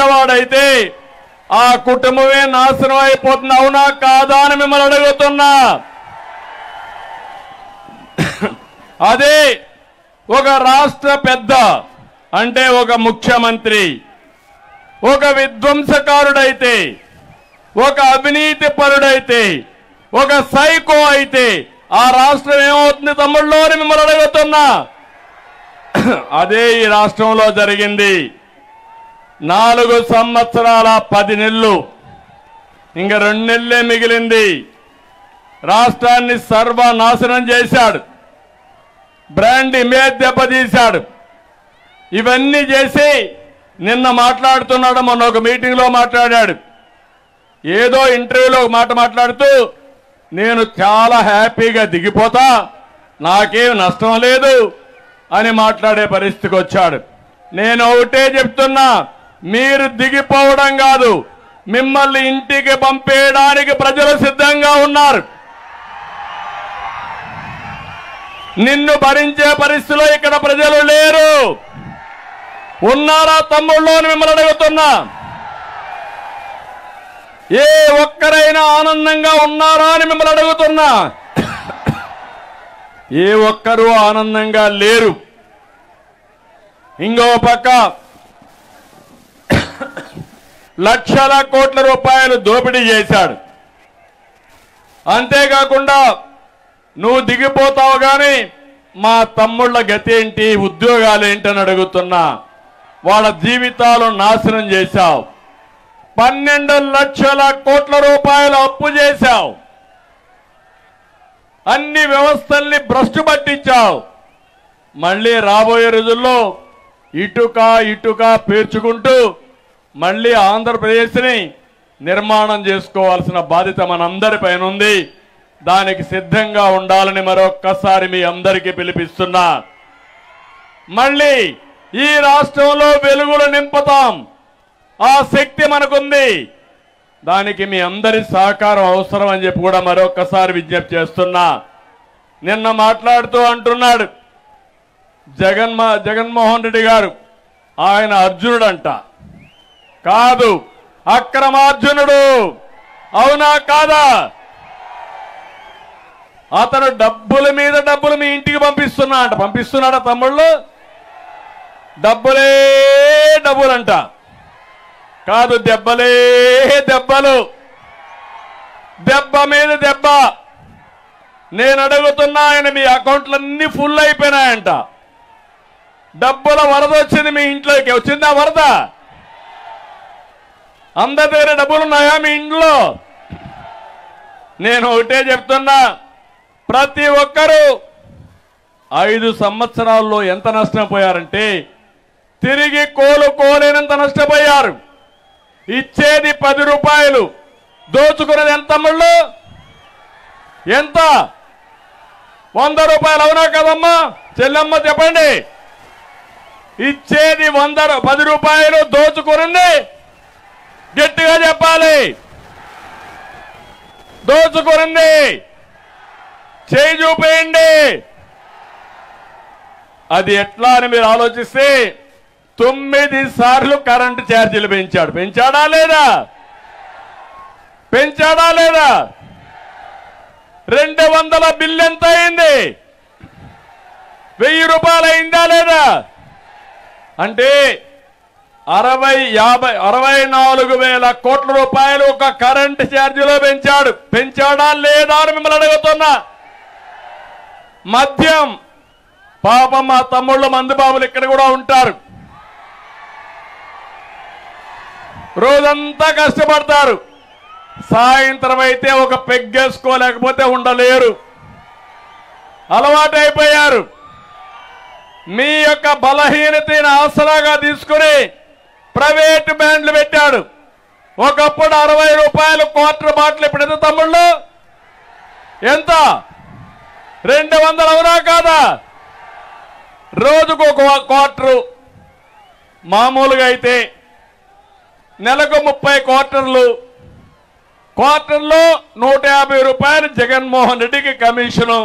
చెడ్డవాడైతే ఆ కుటుంబమే నాశనం అయిపోతుంది. అవునా కాదా అని మిమ్మల్ని అడుగుతున్నా. అదే ఒక రాష్ట్ర పెద్ద అంటే ఒక ముఖ్యమంత్రి ఒక విధ్వంసకారుడైతే, ఒక అవినీతి పరుడైతే, ఒక సైకో అయితే ఆ రాష్ట్రం ఏమవుతుంది తమ్ముళ్ళు అని మిమ్మల్ని అడుగుతున్నా. అదే ఈ రాష్ట్రంలో జరిగింది. 4 సంవత్సరాల 10 నెలలు, ఇంకా 2 నెలలే మిగిలింది. రాష్ట్రాన్ని సర్వనాశనం చేశాడు, బ్రాండ్ ఇమేజ్ దెబ్బతీశాడు. ఇవన్నీ చేసి నిన్న మాట్లాడుతున్నాడు, మొన్న ఒక మీటింగ్లో మాట్లాడాడు. ఏదో ఇంటర్వ్యూలో ఒక మాట మాట్లాడుతూ నేను చాలా హ్యాపీగా దిగిపోతా, నాకేం నష్టం లేదు అని మాట్లాడే పరిస్థితికి వచ్చాడు. నేను ఒకటే చెప్తున్నా, మీరు దిగిపోవడం కాదు, మిమ్మల్ని ఇంటికి పంపేయడానికి ప్రజలు సిద్ధంగా ఉన్నారు. నిన్ను భరించే పరిస్థితిలో ఇక్కడ ప్రజలు లేరు. ఉన్నారా తమ్ముళ్ళు అని మిమ్మల్ని అడుగుతున్నా. ఏ ఒక్కరైనా ఆనందంగా ఉన్నారా అని మిమ్మల్ని అడుగుతున్నా. ఏ ఒక్కరూ ఆనందంగా లేరు. ఇంకో పక్క లక్షల కోట్ల రూపాయలు దోపిడీ చేశాడు. అంతేకాకుండా నువ్వు దిగిపోతావు కానీ మా తమ్ముళ్ళ గతి ఏంటి, ఉద్యోగాలు ఏంటి అని అడుగుతున్నా. వాళ్ళ జీవితాలు నాశనం చేశావు. 12 లక్షల కోట్ల రూపాయలు అప్పు చేశావు. అన్ని వ్యవస్థల్ని భ్రష్టు పట్టించావు. మళ్ళీ రాబోయే రోజుల్లో ఇటుక పేర్చుకుంటూ మళ్ళీ ఆంధ్రప్రదేశ్ని నిర్మాణం చేసుకోవాల్సిన బాధ్యత మనందరిపైన ఉంది. దానికి సిద్ధంగా ఉండాలని మరొక్కసారి మీ అందరికీ పిలిపిస్తున్నా. మళ్ళీ ఈ రాష్ట్రంలో వెలుగులు నింపుతాం. ఆ శక్తి మనకుంది. దానికి మీ అందరి సహకారం అవసరం అని చెప్పి కూడా మరొక్కసారి విజ్ఞప్తి చేస్తున్నా. నిన్న మాట్లాడుతూ అంటున్నాడు జగన్మోహన్ రెడ్డి గారు ఆయన అర్జునుడంట. కాదు, అక్రమార్జునుడు. అవునా కాదా? అతను డబ్బుల మీద డబ్బులు మీ ఇంటికి పంపిస్తున్నాడా తమ్ముళ్ళు? డబ్బులే డబ్బులంట. కాదు, దెబ్బలే దెబ్బలు, దెబ్బ మీద దెబ్బ. నేను అడుగుతున్నా, ఆయన మీ అకౌంట్లన్నీ ఫుల్ అయిపోయినాయంట. డబ్బుల వరద వచ్చింది మీ ఇంట్లోకి. వచ్చిందా వరద? అందరి దగ్గర డబ్బులు ఉన్నాయా మీ ఇంట్లో? నేను ఒకటే చెప్తున్నా, ప్రతి ఒక్కరూ 5 సంవత్సరాల్లో ఎంత నష్టపోయారంటే తిరిగి కోలుకోలేనంత నష్టపోయారు. ఇచ్చేది 10 రూపాయలు, దోచుకునేది ఎంత తమ్ముళ్ళు? ఎంత? 100 రూపాయలు. అవునా కదమ్మా చెల్లెమ్మ చెప్పండి? ఇచ్చేది 10 రూపాయలు, దోచుకున్నది గట్టిగా చెప్పాలి. దోచుకున్నది చేయి చూపేయండి. అది ఎట్లా అని మీరు ఆలోచిస్తే 9 సార్లు కరెంటు ఛార్జీలు పెంచాడు. పెంచాడా లేదా? 200 బిల్లు ఎంత అయింది? 1000 రూపాయలు అయిందా లేదా? అంటే 64,000 కోట్ల రూపాయలు ఒక కరెంటు ఛార్జీలో పెంచాడు. పెంచాడా లేదా అని మిమ్మల్ని అడుగుతున్నా. మద్యం పాపం మా తమ్ముళ్ళు మందుబాబులు ఇక్కడ కూడా ఉంటారు. రోజంతా కష్టపడతారు. సాయంత్రం అయితే ఒక పెగ్గేసుకోలేకపోతే ఉండలేరు. అలవాటైపోయారు. మీ యొక్క బలహీనతను ఆసరాగా తీసుకుని ప్రైవేట్ బ్యాండ్లు పెట్టాడు. ఒకప్పుడు 60 రూపాయలు క్వార్టర్ బాటిల్, ఇప్పుడు ఎంత తమ్ముళ్ళు? ఎంత? 200. అవునా కాదా? రోజుకు ఒక క్వార్టరు. మామూలుగా అయితే నెలకు 30 క్వార్టర్లు. క్వార్టర్లో 150 రూపాయలు జగన్మోహన్ రెడ్డికి కమిషను.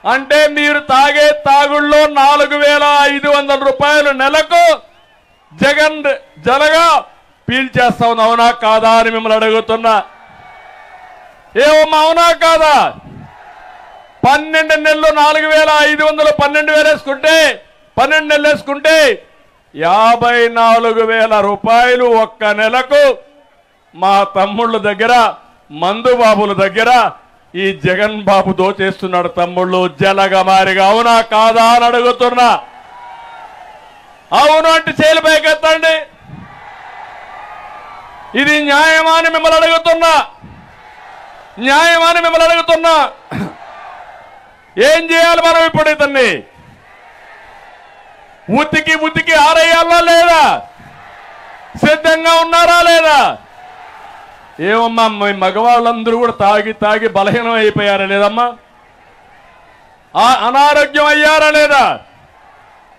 అంటే మీరు తాగే తాగుళ్ళలో 4,500 రూపాయలు నెలకు జగన్ జలగా పీల్చేస్తా ఉంది. అవునా కాదా అని మిమ్మల్ని అడుగుతున్నా. ఏమమ్మా అవునా కాదా? 12 నెలలు 4,500 12,000 వేసుకుంటే 12 నెలలు వేసుకుంటే 54,000 రూపాయలు ఒక్క నెలకు మా తమ్ముళ్ళ దగ్గర, మందుబాబుల దగ్గర ఈ జగన్ బాబు దోచేస్తున్నాడు. తమ్ముళ్ళు జలగమారిగా. అవునా కాదా అని అడుగుతున్నా. అవును అంటే చేలు పైకెత్తండి. ఇది న్యాయమాని మిమ్మల్ని అడుగుతున్నా. న్యాయమాని మిమ్మల్ని అడుగుతున్నా. ఏం చేయాలి మనం ఇప్పుడు? ఇతన్ని ఉతికి ఆరేయాలా లేదా? సిద్ధంగా ఉన్నారా లేదా? ఏమమ్మా మీ మగవాళ్ళందరూ కూడా తాగి బలహీనం అయిపోయారా లేదమ్మా? అనారోగ్యం అయ్యారా లేదా?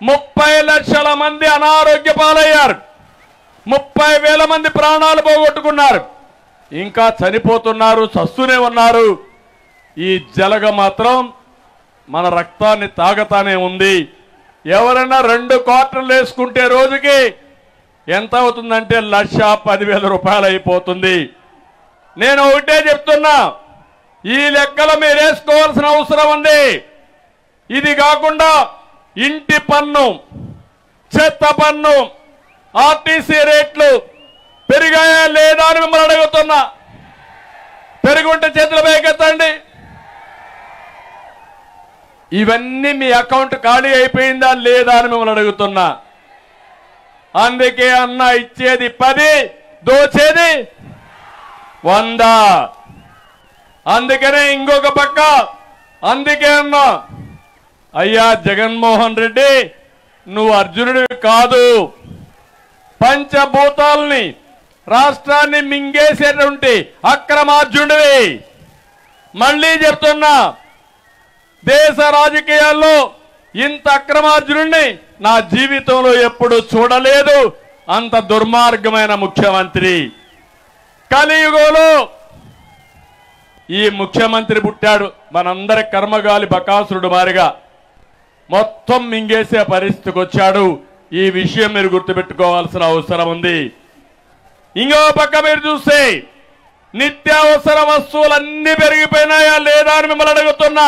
30 లక్షల మంది అనారోగ్య పాలయ్యారు. 30,000 మంది ప్రాణాలు పోగొట్టుకున్నారు. ఇంకా చనిపోతున్నారు, చస్తూనే ఉన్నారు. ఈ జలగ మాత్రం మన రక్తాన్ని తాగతానే ఉంది. ఎవరైనా 2 క్వార్టర్లు వేసుకుంటే రోజుకి ఎంత అవుతుందంటే 1,10,000 రూపాయలు అయిపోతుంది. నేను ఒకటే చెప్తున్నా, ఈ లెక్కలు మీరు వేసుకోవాల్సిన అవసరం ఉంది. ఇది కాకుండా ఇంటి పన్ను, చెత్త పన్ను, ఆర్టీసీ రేట్లు పెరిగాయా లేదా అని మిమ్మల్ని అడుగుతున్నా. పెరుగుంటే చేతుల పైకెత్తండి. ఇవన్నీ మీ అకౌంట్ ఖాళీ అయిపోయిందా లేదా అని మిమ్మల్ని అడుగుతున్నా. అందుకే అన్న ఇచ్చేది 10, దోచేది 100. అందుకనే ఇంకొక పక్క అందుకే అన్నా, అయ్యా జగన్మోహన్ రెడ్డి నువ్వు అర్జునుడివి కాదు. పంచభూతాల్ని రాష్ట్రాన్ని మింగేసేటువంటి అక్రమార్జునుడివి. మళ్ళీ చెప్తున్నా, దేశ రాజకీయాల్లో ఇంత అక్రమార్జునుడిని నా జీవితంలో ఎప్పుడు చూడలేదు. అంత దుర్మార్గమైన ముఖ్యమంత్రి. కలియుగంలో ఈ ముఖ్యమంత్రి పుట్టాడు. మనందరి కర్మగాలి బకాసురుడు మారిగా మొత్తం మింగేసే పరిస్థితికి వచ్చాడు. ఈ విషయం మీరు గుర్తుపెట్టుకోవాల్సిన అవసరం ఉంది. ఇంకో పక్క మీరు చూస్తే నిత్యావసర వస్తువులన్నీ పెరిగిపోయినాయా లేదా అని మిమ్మల్ని అడుగుతున్నా.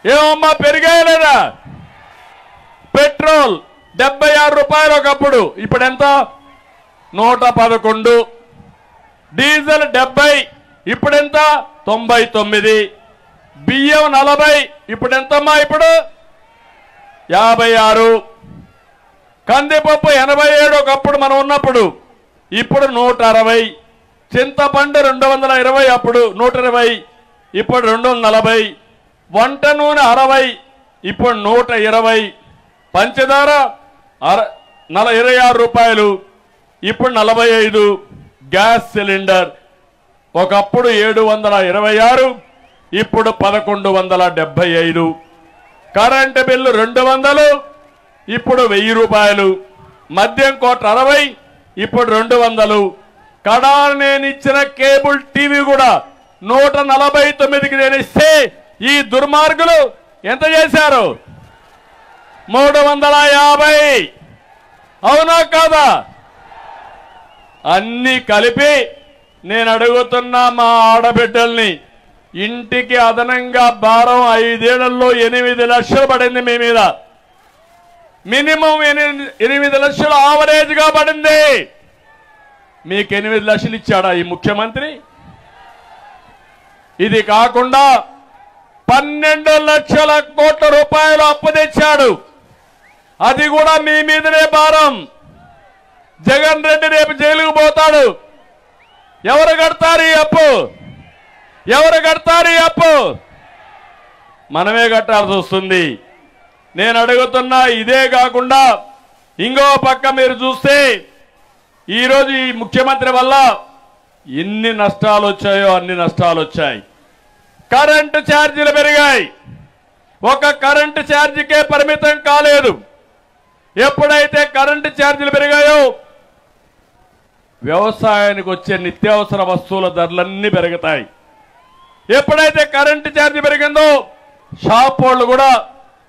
ఏమమ్మా పెరిగాయా లేదా? పెట్రోల్ 76 రూపాయలు ఒకప్పుడు, ఇప్పుడు ఎంత? 111. డీజిల్ 70, ఇప్పుడెంత? 99. బియ్యం 40, ఇప్పుడు ఎంతమ్మా? ఇప్పుడు 56. కందిపప్పు 87 ఒకప్పుడు మనం ఉన్నప్పుడు, ఇప్పుడు 160. చింతపండు 220, అప్పుడు 120, ఇప్పుడు 240. వంట నూనె 60, ఇప్పుడు 120. పంచదార 26 రూపాయలు, ఇప్పుడు 45. గ్యాస్ సిలిండర్ ఒకప్పుడు 726, ఇప్పుడు 1175. కరెంటు బిల్లు 200, ఇప్పుడు 1000 రూపాయలు. మద్యం కోట 60, ఇప్పుడు 200. కడా నేను ఇచ్చిన కేబుల్ టీవీ కూడా 149కి నేను ఇస్తే ఈ దుర్మార్గులు ఎంత చేశారు? 350. అవునా కాదా? అన్ని కలిపి నేను అడుగుతున్నా మా ఆడబిడ్డల్ని, ఇంటికి అదనంగా భారం 5 ఏళ్లలో 8 లక్షలు పడింది మీ మీద. మినిమం 8 లక్షలు ఆవరేజ్ గా పడింది. మీకు 8 లక్షలు ఇచ్చాడా ఈ ముఖ్యమంత్రి? ఇది కాకుండా 12 లక్షల కోట్ల రూపాయలు అప్పు తెచ్చాడు. అది కూడా మీ మీదనే భారం. జగన్ రెడ్డి రేపు జైలుకు పోతాడు. ఎవరు కడతారు ఈ అప్పు? ఎవరు కడతారు ఈ అప్పు? మనమే కట్టాల్సి వస్తుంది. నేను అడుగుతున్నా. ఇదే కాకుండా ఇంకో పక్క మీరు చూస్తే ఈరోజు ఈ ముఖ్యమంత్రి వల్ల ఎన్ని నష్టాలు వచ్చాయో అన్ని నష్టాలు వచ్చాయి. కరెంటు ఛార్జీలు పెరిగాయి. ఒక కరెంటు ఛార్జీకే పరిమితం కాలేదు. ఎప్పుడైతే కరెంటు ఛార్జీలు పెరిగాయో వ్యవసాయానికి వచ్చే నిత్యావసర వస్తువుల ధరలన్నీ పెరుగుతాయి. ఎప్పుడైతే కరెంటు ఛార్జీ పెరిగిందో షాప్ వాళ్ళు కూడా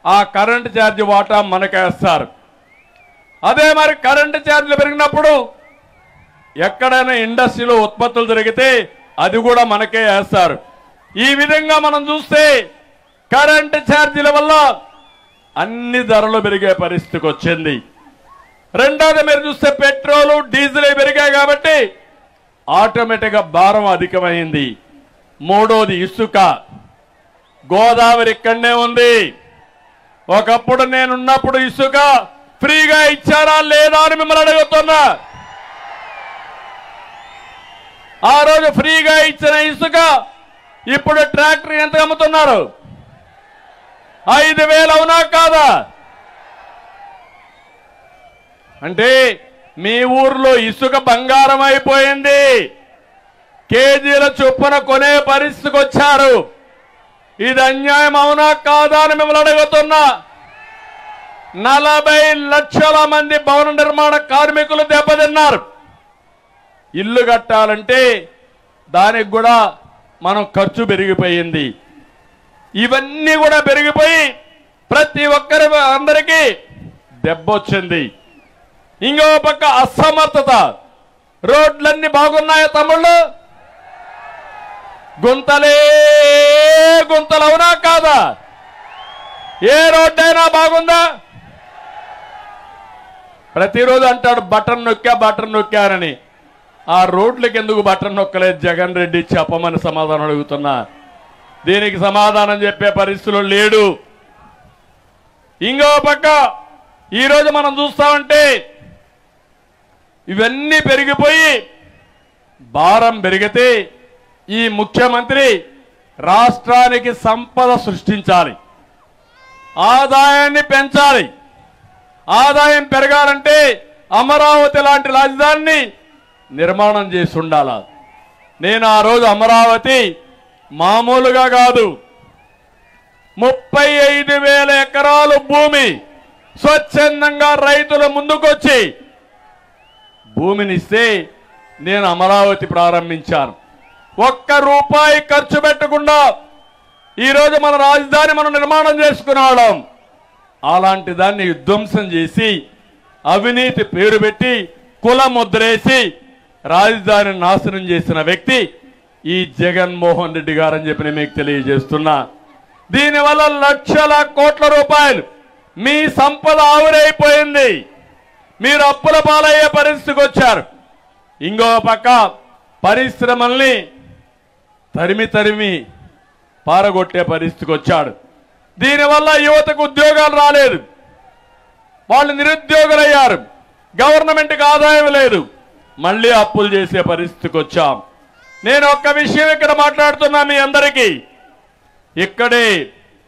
ఆ కరెంటు ఛార్జీ వాటా మనకేస్తారు. అదే మరి కరెంటు ఛార్జీలు పెరిగినప్పుడు ఎక్కడైనా ఇండస్ట్రీలో ఉత్పత్తులు జరిగితే అది కూడా మనకే వేస్తారు. ఈ విధంగా మనం చూస్తే కరెంటు ఛార్జీల వల్ల అన్ని ధరలు పెరిగే పరిస్థితికి వచ్చింది. రెండోది మీరు చూస్తే పెట్రోలు డీజిల్ పెరిగాయి కాబట్టి ఆటోమేటిక్గా భారం అధికమైంది. మూడోది ఇసుక. గోదావరి ఇక్కడనే ఉంది. ఒకప్పుడు నేనున్నప్పుడు ఇసుక ఫ్రీగా ఇచ్చారా లేదా అని మిమ్మల్ని అడుగుతున్నా. ఆ రోజు ఫ్రీగా ఇచ్చిన ఇసుక ఇప్పుడు ట్రాక్టర్ ఎంత అమ్ముతున్నారు? 5,000 అవునా కాదా? అంటే మీ ఊర్లో ఇసుక బంగారం అయిపోయింది. కేజీల చొప్పున కొనే పరిస్థితికి వచ్చారు. ఇది అన్యాయం అవునా కాదా అని మిమ్మల్ని అడుగుతున్నా. 40 లక్షల మంది భవన నిర్మాణ కార్మికులు దెబ్బతిన్నారు. ఇల్లు కట్టాలంటే దానికి కూడా మనం ఖర్చు పెరిగిపోయింది. ఇవన్నీ కూడా పెరిగిపోయి ప్రతి ఒక్కరి అందరికీ దెబ్బొచ్చింది. ఇంకో పక్క అసమర్థత. రోడ్లన్నీ బాగున్నాయా తమ్ముళ్ళు? గుంతలే గుంతలు అవునా కాదా? ఏ రోడ్డైనా బాగుందా? ప్రతిరోజు అంటాడు బటన్ నొక్కానని. ఆ రోడ్లకి ఎందుకు బటన్ నొక్కలేదు జగన్ రెడ్డి? చెప్పమని సమాధానం అడుగుతున్నా. దీనికి సమాధానం చెప్పే పరిస్థితులు లేడు. ఇంకో పక్క ఈరోజు మనం చూస్తామంటే ఇవన్నీ పెరిగిపోయి భారం పెరిగితే ఈ ముఖ్యమంత్రి రాష్ట్రానికి సంపద సృష్టించాలి, ఆదాయాన్ని పెంచాలి. ఆదాయం పెరగాలంటే అమరావతి లాంటి రాజధానిని నిర్మాణం చేసి ఉండాల. నేను ఆ రోజు అమరావతి మామూలుగా కాదు, 35,000 ఎకరాలు భూమి స్వచ్ఛందంగా రైతుల ముందుకొచ్చి భూమినిస్తే నేను అమరావతి ప్రారంభించాను. ₹1 ఖర్చు పెట్టకుండా ఈరోజు మన రాజధాని మనం నిర్మాణం చేసుకున్నాం. అలాంటి దాన్ని విధ్వంసం చేసి అవినీతి పేరు పెట్టి కుల ముద్రేసి రాజధాని నాశనం చేసిన వ్యక్తి ఈ జగన్మోహన్ రెడ్డి గారని చెప్పి మీకు తెలియజేస్తున్నా. దీనివల్ల లక్షల కోట్ల రూపాయలు మీ సంపద ఆవిరైపోయింది. మీరు అప్పుల పాలయ్యే పరిస్థితికి వచ్చారు. ఇంకో పక్క పరిశ్రమల్ని తరిమి పారగొట్టే పరిస్థితికి వచ్చాడు. దీనివల్ల యువతకు ఉద్యోగాలు రాలేదు, వాళ్ళు నిరుద్యోగులయ్యారు, గవర్నమెంట్కి ఆదాయం లేదు, మళ్ళీ అప్పులు చేసే పరిస్థితికి వచ్చాం. నేను ఒక్క విషయం ఇక్కడ మాట్లాడుతున్నా మీ అందరికీ. ఇక్కడే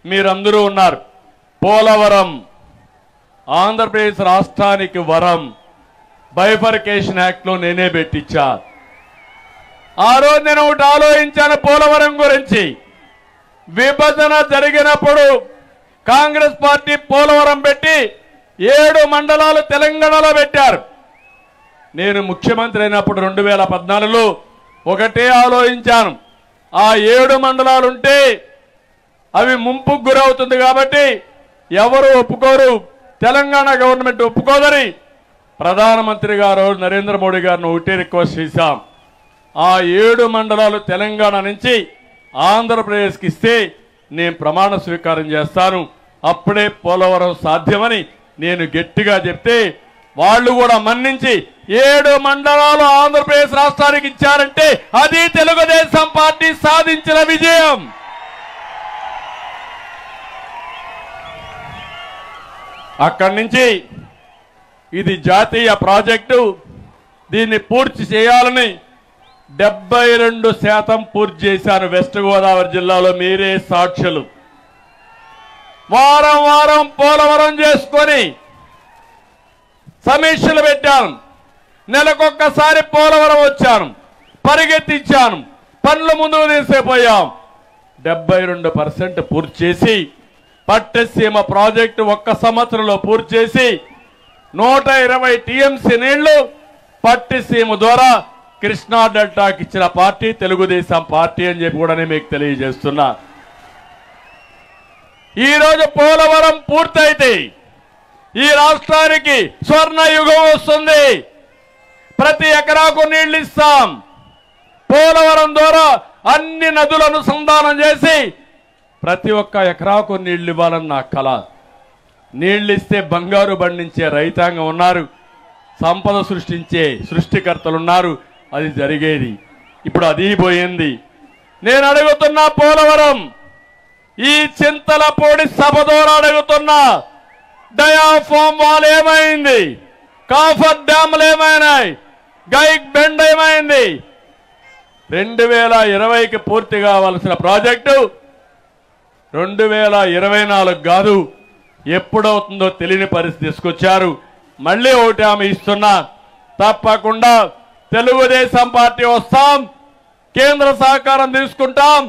మీరందరూ ఉన్నారు. పోలవరం ఆంధ్రప్రదేశ్ రాష్ట్రానికి వరం. బైఫర్కేషన్ యాక్ట్లో నేనే పెట్టించా. ఆ రోజు నేను ఒకటి ఆలోచించాను పోలవరం గురించి. విభజన జరిగినప్పుడు కాంగ్రెస్ పార్టీ పోలవరం పెట్టి 7 మండలాలు తెలంగాణలో పెట్టారు. నేను ముఖ్యమంత్రి అయినప్పుడు 2014లో ఒకటే ఆలోచించాను, ఆ 7 మండలాలుంటే అవి ముంపుకు గురవుతుంది కాబట్టి ఎవరు ఒప్పుకోరు, తెలంగాణ గవర్నమెంట్ ఒప్పుకోదని ప్రధానమంత్రి గారు నరేంద్ర మోడీ గారిని ఒకటే రిక్వెస్ట్ చేశాం. ఆ 7 మండలాలు తెలంగాణ నుంచి ఆంధ్రప్రదేశ్కి ఇస్తే నేను ప్రమాణ స్వీకారం చేస్తాను, అప్పుడే పోలవరం సాధ్యమని నేను గట్టిగా చెప్తే వాళ్ళు కూడా మన్నించి 7 మండలాలు ఆంధ్రప్రదేశ్ రాష్ట్రానికి ఇచ్చారంటే అది తెలుగుదేశం పార్టీ సాధించిన విజయం. అక్కడి నుంచి ఇది జాతీయ ప్రాజెక్టు, దీన్ని పూర్తి చేయాలని 72% పూర్తి చేశాను. వెస్ట్ గోదావరి జిల్లాలో మీరే సాక్షులు. వారం వారం పోలవరం చేసుకొని సమీక్షలు పెట్టాను. నెలకొక్కసారి పోలవరం వచ్చాను, పరిగెత్తించాను, పనులు ముందుకు తీసుకుపోయాం. 72% పూర్తి చేసి పట్టసీమ ప్రాజెక్టు 1 సంవత్సరంలో పూర్తి చేసి 120 టీఎంసీ నీళ్లు పట్టసీమ ద్వారా కృష్ణా డెల్టాకి ఇచ్చిన పార్టీ తెలుగుదేశం పార్టీ అని చెప్పి కూడా మీకు తెలియజేస్తున్నా. ఈరోజు పోలవరం పూర్తయితే ఈ రాష్ట్రానికి స్వర్ణ యుగం వస్తుంది. ప్రతి ఎకరాకు నీళ్లు ఇస్తాం. పోలవరం ద్వారా అన్ని నదులను అనుసంధానం చేసి ప్రతి ఒక్క ఎకరాకు నీళ్లు ఇవ్వాలని నా కల. నీళ్లు ఇస్తే బంగారు పండించే రైతాంగం ఉన్నారు, సంపద సృష్టించే సృష్టికర్తలు ఉన్నారు. అది జరిగేది. ఇప్పుడు అది పోయింది. నేను అడుగుతున్నా, పోలవరం ఈ చింతలపూడి సభ ద్వారా అడుగుతున్నా, డయాఫామ్ వాల్ ఏమైంది? కాఫర్ డ్యాములు ఏమైనాయి? గైక్ బెండ్ ఏమైంది? 2020కి పూర్తి కావాల్సిన ప్రాజెక్టు 2024 కాదు, ఎప్పుడవుతుందో తెలియని పరిస్థితి తీసుకొచ్చారు. మళ్ళీ ఒకటి ఆమె ఇస్తున్నా, తప్పకుండా తెలుగుదేశం పార్టీ వస్తాం, కేంద్ర సహకారం తీసుకుంటాం,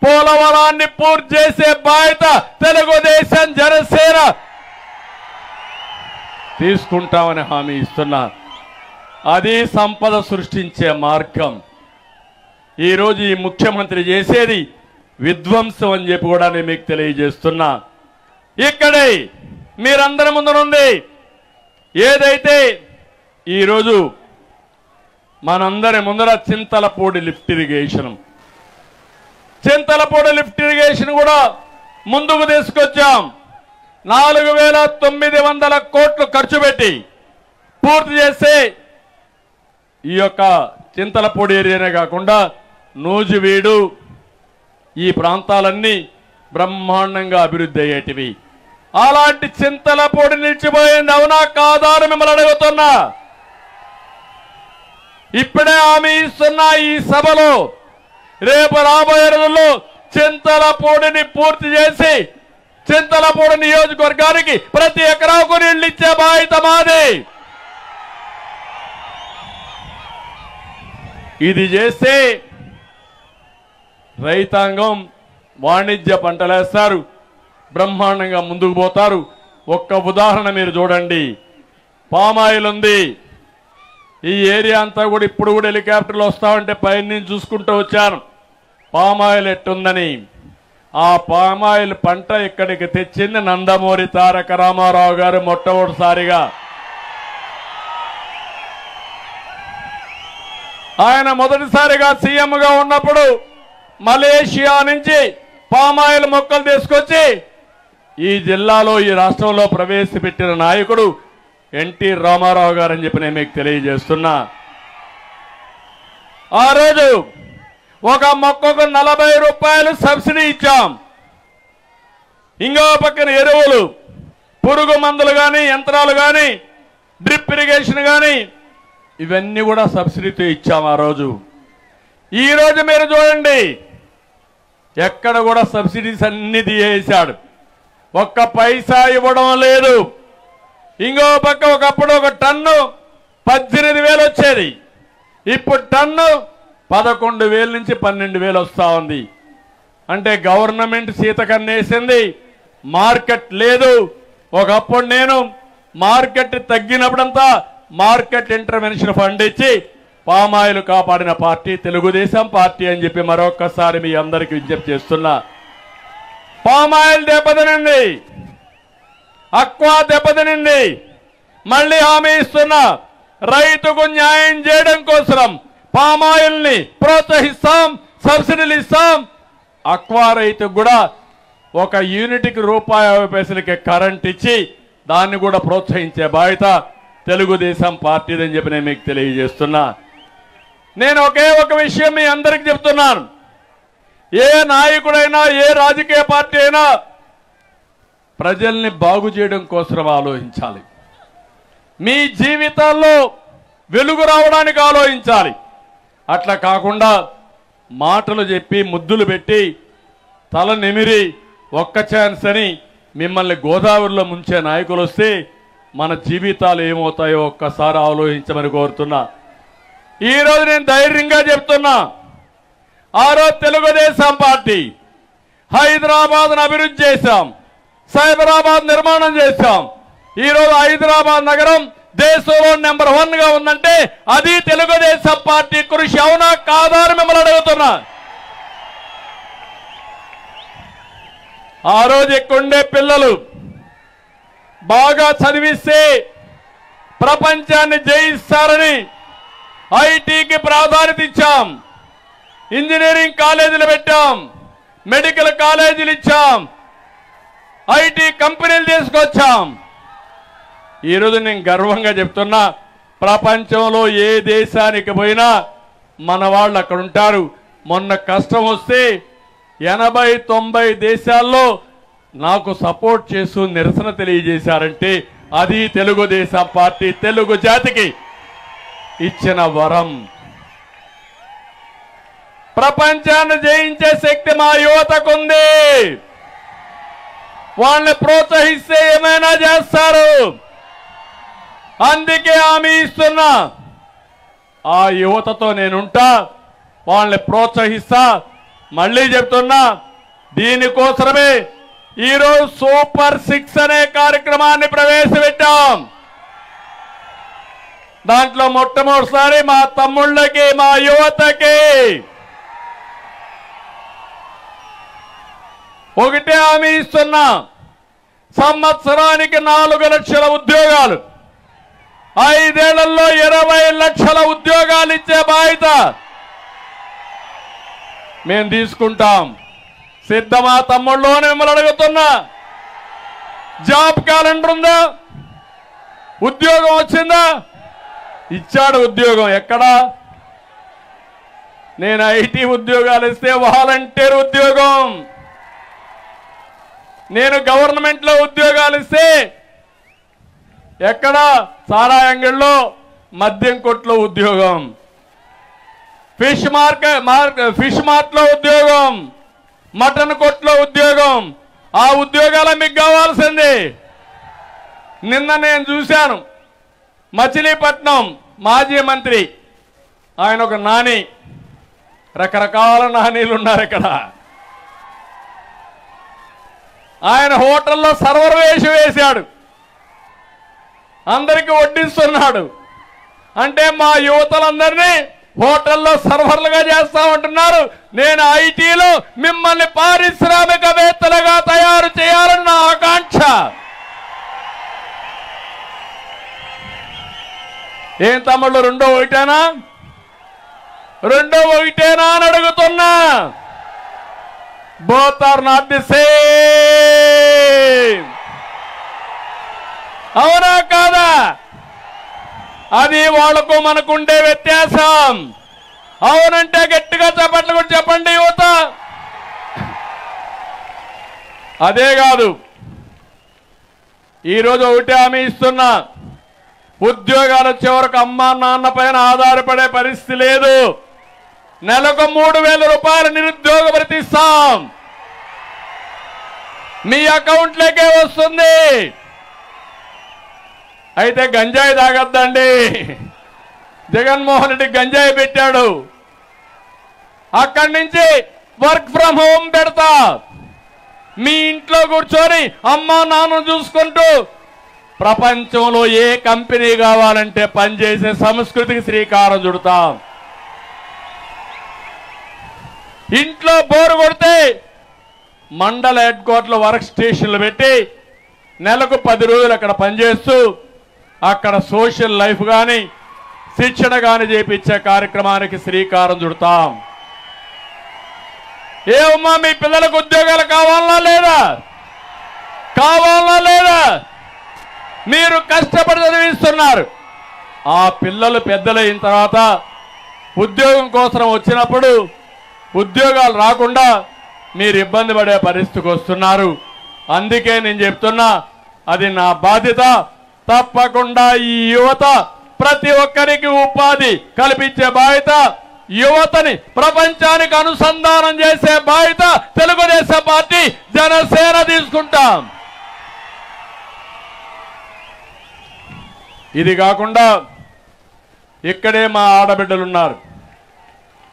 పోలవరాన్ని పూర్తి చేసే బాధ్యత తెలుగుదేశం జనసేన తీసుకుంటామని హామీ ఇస్తున్నా. అది సంపద సృష్టించే మార్గం. ఈరోజు ఈ ముఖ్యమంత్రి చేసేది విధ్వంసం అని చెప్పి కూడా నేను మీకు తెలియజేస్తున్నా. ఇక్కడే మీరందరి ముందునుంది ఏదైతే ఈరోజు మనందరి ముందర చింతలపూడి లిఫ్ట్ ఇరిగేషన్ కూడా ముందుకు తీసుకొచ్చాం. 4,900 కోట్లు ఖర్చు పెట్టి పూర్తి చేస్తే ఈ యొక్క చింతలపూడి ఏరియానే కాకుండా నూజివీడు ఈ ప్రాంతాలన్నీ బ్రహ్మాండంగా అభివృద్ధి అయ్యేటివి. అలాంటి చింతలపూడి నిలిచిపోయింది, అవునా కాదా అని మిమ్మల్ని అడుగుతున్నా. ఇప్పుడే హామీ ఇస్తున్నా, ఈ సభలో రేపు రాబోయే రోజుల్లో చింతలపూడిని పూర్తి చేసి చింతలపూడి నియోజకవర్గానికి ప్రతి ఎకరాకు నీళ్లు ఇచ్చే బాధ్యత మాది. ఇది చేస్తే రైతాంగం వాణిజ్య పంటలేస్తారు, బ్రహ్మాండంగా ముందుకు పోతారు. ఒక్క ఉదాహరణ మీరు చూడండి, పామాయిల్ ఉంది. ఈ ఏరియా అంతా కూడా ఇప్పుడు కూడా హెలికాప్టర్లు వస్తామంటే పైన నుంచి చూసుకుంటూ వచ్చాను పామాయిల్ ఎట్టుందని. ఆ పామాయిల్ పంట ఇక్కడికి తెచ్చింది నందమూరి తారక రామారావు గారు మొట్టమొదటిసారిగా. ఆయన మొదటిసారిగా సీఎంగా ఉన్నప్పుడు మలేషియా నుంచి పామాయిల్ మొక్కలు తీసుకొచ్చి ఈ జిల్లాలో ఈ రాష్ట్రంలో ప్రవేశపెట్టిన నాయకుడు ఎన్టీ రామారావు గారు అని చెప్పి నేను మీకు తెలియజేస్తున్నా. ఆ రోజు ఒక మొక్కకు 40 రూపాయలు సబ్సిడీ ఇచ్చాం. ఇంకో పక్కన ఎరువులు, పురుగు మందులు కానీ, యంత్రాలు కానీ, డ్రిప్ ఇరిగేషన్ కానీ ఇవన్నీ కూడా సబ్సిడీతో ఇచ్చాం ఆ రోజు. ఈ రోజు మీరు చూడండి, ఎక్కడ కూడా సబ్సిడీస్ అన్ని తీసేశాడు, ఒక్క పైసా ఇవ్వడం లేదు. ఇంకో పక్క ఒకప్పుడు ఒక టన్ను 18,000 వచ్చేది, ఇప్పుడు టన్ను 11,000 నుంచి 12,000 వస్తా ఉంది. అంటే గవర్నమెంట్ సీతకన్నేసింది, మార్కెట్ లేదు. ఒకప్పుడు నేను మార్కెట్ తగ్గినప్పుడంతా మార్కెట్ ఇంటర్వెన్షన్ ఫండ్ ఇచ్చి పామాయిల్ కాపాడిన పార్టీ తెలుగుదేశం పార్టీ అని చెప్పి మరొక్కసారి మీ అందరికీ విజ్ఞప్తి చేస్తున్నా. పామాయిల్ దెబ్బతినింది, అక్వా దెబ్బతినింది. మళ్ళీ హామీ ఇస్తున్నా, రైతుకు న్యాయం చేయడం కోసం పామాయిల్ ని ప్రోత్సహిస్తాం, సబ్సిడీలు ఇస్తాం. అక్వా రైతుకు కూడా ఒక యూనిట్కి ₹50 కరెంట్ ఇచ్చి దాన్ని కూడా ప్రోత్సహించే బాధ్యత తెలుగుదేశం పార్టీదని చెప్పి నేను మీకు తెలియజేస్తున్నా. నేను ఒకే ఒక విషయం మీ అందరికి చెప్తున్నాను, ఏ నాయకుడైనా ఏ రాజకీయ పార్టీ అయినా ప్రజల్ని బాగు చేయడం కోసం ఆలోచించాలి, మీ జీవితాల్లో వెలుగు రావడానికి ఆలోచించాలి. అట్లా కాకుండా మాటలు చెప్పి ముద్దులు పెట్టి తల నిమిరి ఒక్క ఛాన్స్ అని మిమ్మల్ని గోదావరిలో ముంచే నాయకులు వస్తే మన జీవితాలు ఏమవుతాయో ఒక్కసారి ఆలోచించమని కోరుతున్నా. ఈరోజు నేను ధైర్యంగా చెప్తున్నా, ఆ రోజు తెలుగుదేశం పార్టీ హైదరాబాద్ను అభివృద్ధి చేశాం, సైబరాబాద్ నిర్మాణం చేశాం. ఈరోజు హైదరాబాద్ నగరం దేశంలో నెంబర్ 1 గా ఉందంటే అది తెలుగుదేశం పార్టీ కృషి, అవునా కాదా అని మిమ్మల్ని అడుగుతున్నా. ఆ రోజు ఇక్కడుండే పిల్లలు బాగా చదివిస్తే ప్రపంచాన్ని జయిస్తారని ఐటీకి ప్రాధాన్యత ఇచ్చాం, ఇంజనీరింగ్ కాలేజీలు పెట్టాం, మెడికల్ కాలేజీలు ఇచ్చాం, ఐటీ కంపెనీలు తీసుకొచ్చాం. ఈరోజు నేను గర్వంగా చెప్తున్నా, ప్రపంచంలో ఏ దేశానికి పోయినా మన వాళ్ళు అక్కడ ఉంటారు. మొన్న కష్టం వస్తే 80-90 దేశాల్లో నాకు సపోర్ట్ చేస్తూ నిరసన తెలియజేశారంటే అది తెలుగుదేశం పార్టీ తెలుగు జాతికి ఇచ్చిన వరం. ప్రపంచాన్ని జయించే శక్తి మా యువతకుంది. వాళ్ళని ప్రోత్సహిస్తే ఏమైనా చేస్తారు. అందుకే హామీ ఇస్తున్నా, ఆ యువతతో నేనుంటా, వాళ్ళని ప్రోత్సహిస్తా. మళ్ళీ చెప్తున్నా, దీనికోసమే ఈరోజు సూపర్ 6 అనే కార్యక్రమాన్ని ప్రవేశపెట్టాం. దాంట్లో మొట్టమొదటిసారి మా తమ్ముళ్ళకి, మా యువతకి ఒకటే హామీ ఇస్తున్నా, సంవత్సరానికి 4 లక్షల ఉద్యోగాలు, 5 ఏళ్లలో 20 లక్షల ఉద్యోగాలు ఇచ్చే బాధ్యత మేము తీసుకుంటాం. సిద్ధమా తమ్ముళ్ళు అని మిమ్మల్ని అడుగుతున్నా. జాబ్ క్యాలెండర్ ఉందా? ఉద్యోగం వచ్చిందా? ఇచ్చాడు ఉద్యోగం. ఎక్కడా? నేను ఐటీ ఉద్యోగాలు ఇస్తే వాలంటీర్ ఉద్యోగం, నేను గవర్నమెంట్లో ఉద్యోగాలు ఇస్తే ఎక్కడ? సారా అంగడిలో, మద్యం కొట్లో ఉద్యోగం, ఫిష్ మార్ట్లో ఉద్యోగం, మటన్ కొట్లో ఉద్యోగం. ఆ ఉద్యోగాలు మీకు కావాల్సింది. నిన్న నేను చూశాను, మచిలీపట్నం మాజీ మంత్రి, ఆయన ఒక నాని, రకరకాల నానీలు ఉన్నారు ఇక్కడ. ఆయన హోటల్లో సర్వర్ వేశాడు, అందరికీ వడ్డిస్తున్నాడు. అంటే మా యువతలందరినీ హోటల్లో సర్వర్లుగా చేస్తామంటున్నారు. నేను ఐటీలో మిమ్మల్ని పారిశ్రామికవేత్తలుగా తయారు చేయాలని నా ఆకాంక్ష. ఏం తమ్ముళ్ళు, రెండో ఒకటేనా అని అడుగుతున్నా. Both are not the same. అవునా కాదా? అది వాళ్లకు మనకుండే వ్యత్యాసం. అవునంటే గట్టిగా చప్పట్లు కూడా చెప్పండి యువత. అదే కాదు, ఈరోజు ఒకటే హామీ ఇస్తున్నా, ఉద్యోగాలు వచ్చే వరకు అమ్మా నాన్న పైన ఆధారపడే పరిస్థితి లేదు. నెలకు 3,000 రూపాయలు నిరుద్యోగ భృతి ఇస్తాం, మీ అకౌంట్లోకే వస్తుంది. అయితే గంజాయి తాగొద్దండి. జగన్మోహన్ రెడ్డి గంజాయి పెట్టాడు, అక్కడి నుంచి వర్క్ ఫ్రమ్ హోమ్ పెడతా. మీ ఇంట్లో కూర్చొని అమ్మా నాన్న చూసుకుంటూ ప్రపంచంలో ఏ కంపెనీ కావాలంటే పనిచేసే సంస్కృతికి శ్రీకారం చుడతాం. ఇంట్లో బోరు కొడితే మండల హెడ్ క్వార్టర్లో వర్క్ స్టేషన్లు పెట్టి నెలకు 10 రోజులు అక్కడ పనిచేస్తూ అక్కడ సోషల్ లైఫ్ కానీ శిక్షణ కానీ చేపించే కార్యక్రమానికి శ్రీకారం చుడతాం. ఏమమ్మా, మీ పిల్లలకు ఉద్యోగాలు కావాలా లేదా? మీరు కష్టపడి చదివిస్తున్నారు. ఆ పిల్లలు పెద్దలైన తర్వాత ఉద్యోగం కోసం వచ్చినప్పుడు ఉద్యోగాలు రాకుండా మీరు ఇబ్బంది పడే పరిస్థితికి వస్తున్నారు. అందుకే నేను చెప్తున్నా, అది నా బాధ్యత. తప్పకుండా ఈ యువత ప్రతి ఒక్కరికి ఉపాధి కల్పించే బాధ్యత, యువతని ప్రపంచానికి అనుసంధానం చేసే బాధ్యత తెలుగుదేశం పార్టీ, జనసేన తీసుకుంటాం. ఇది కాకుండా ఇక్కడే మా ఆడబిడ్డలు ఉన్నారు.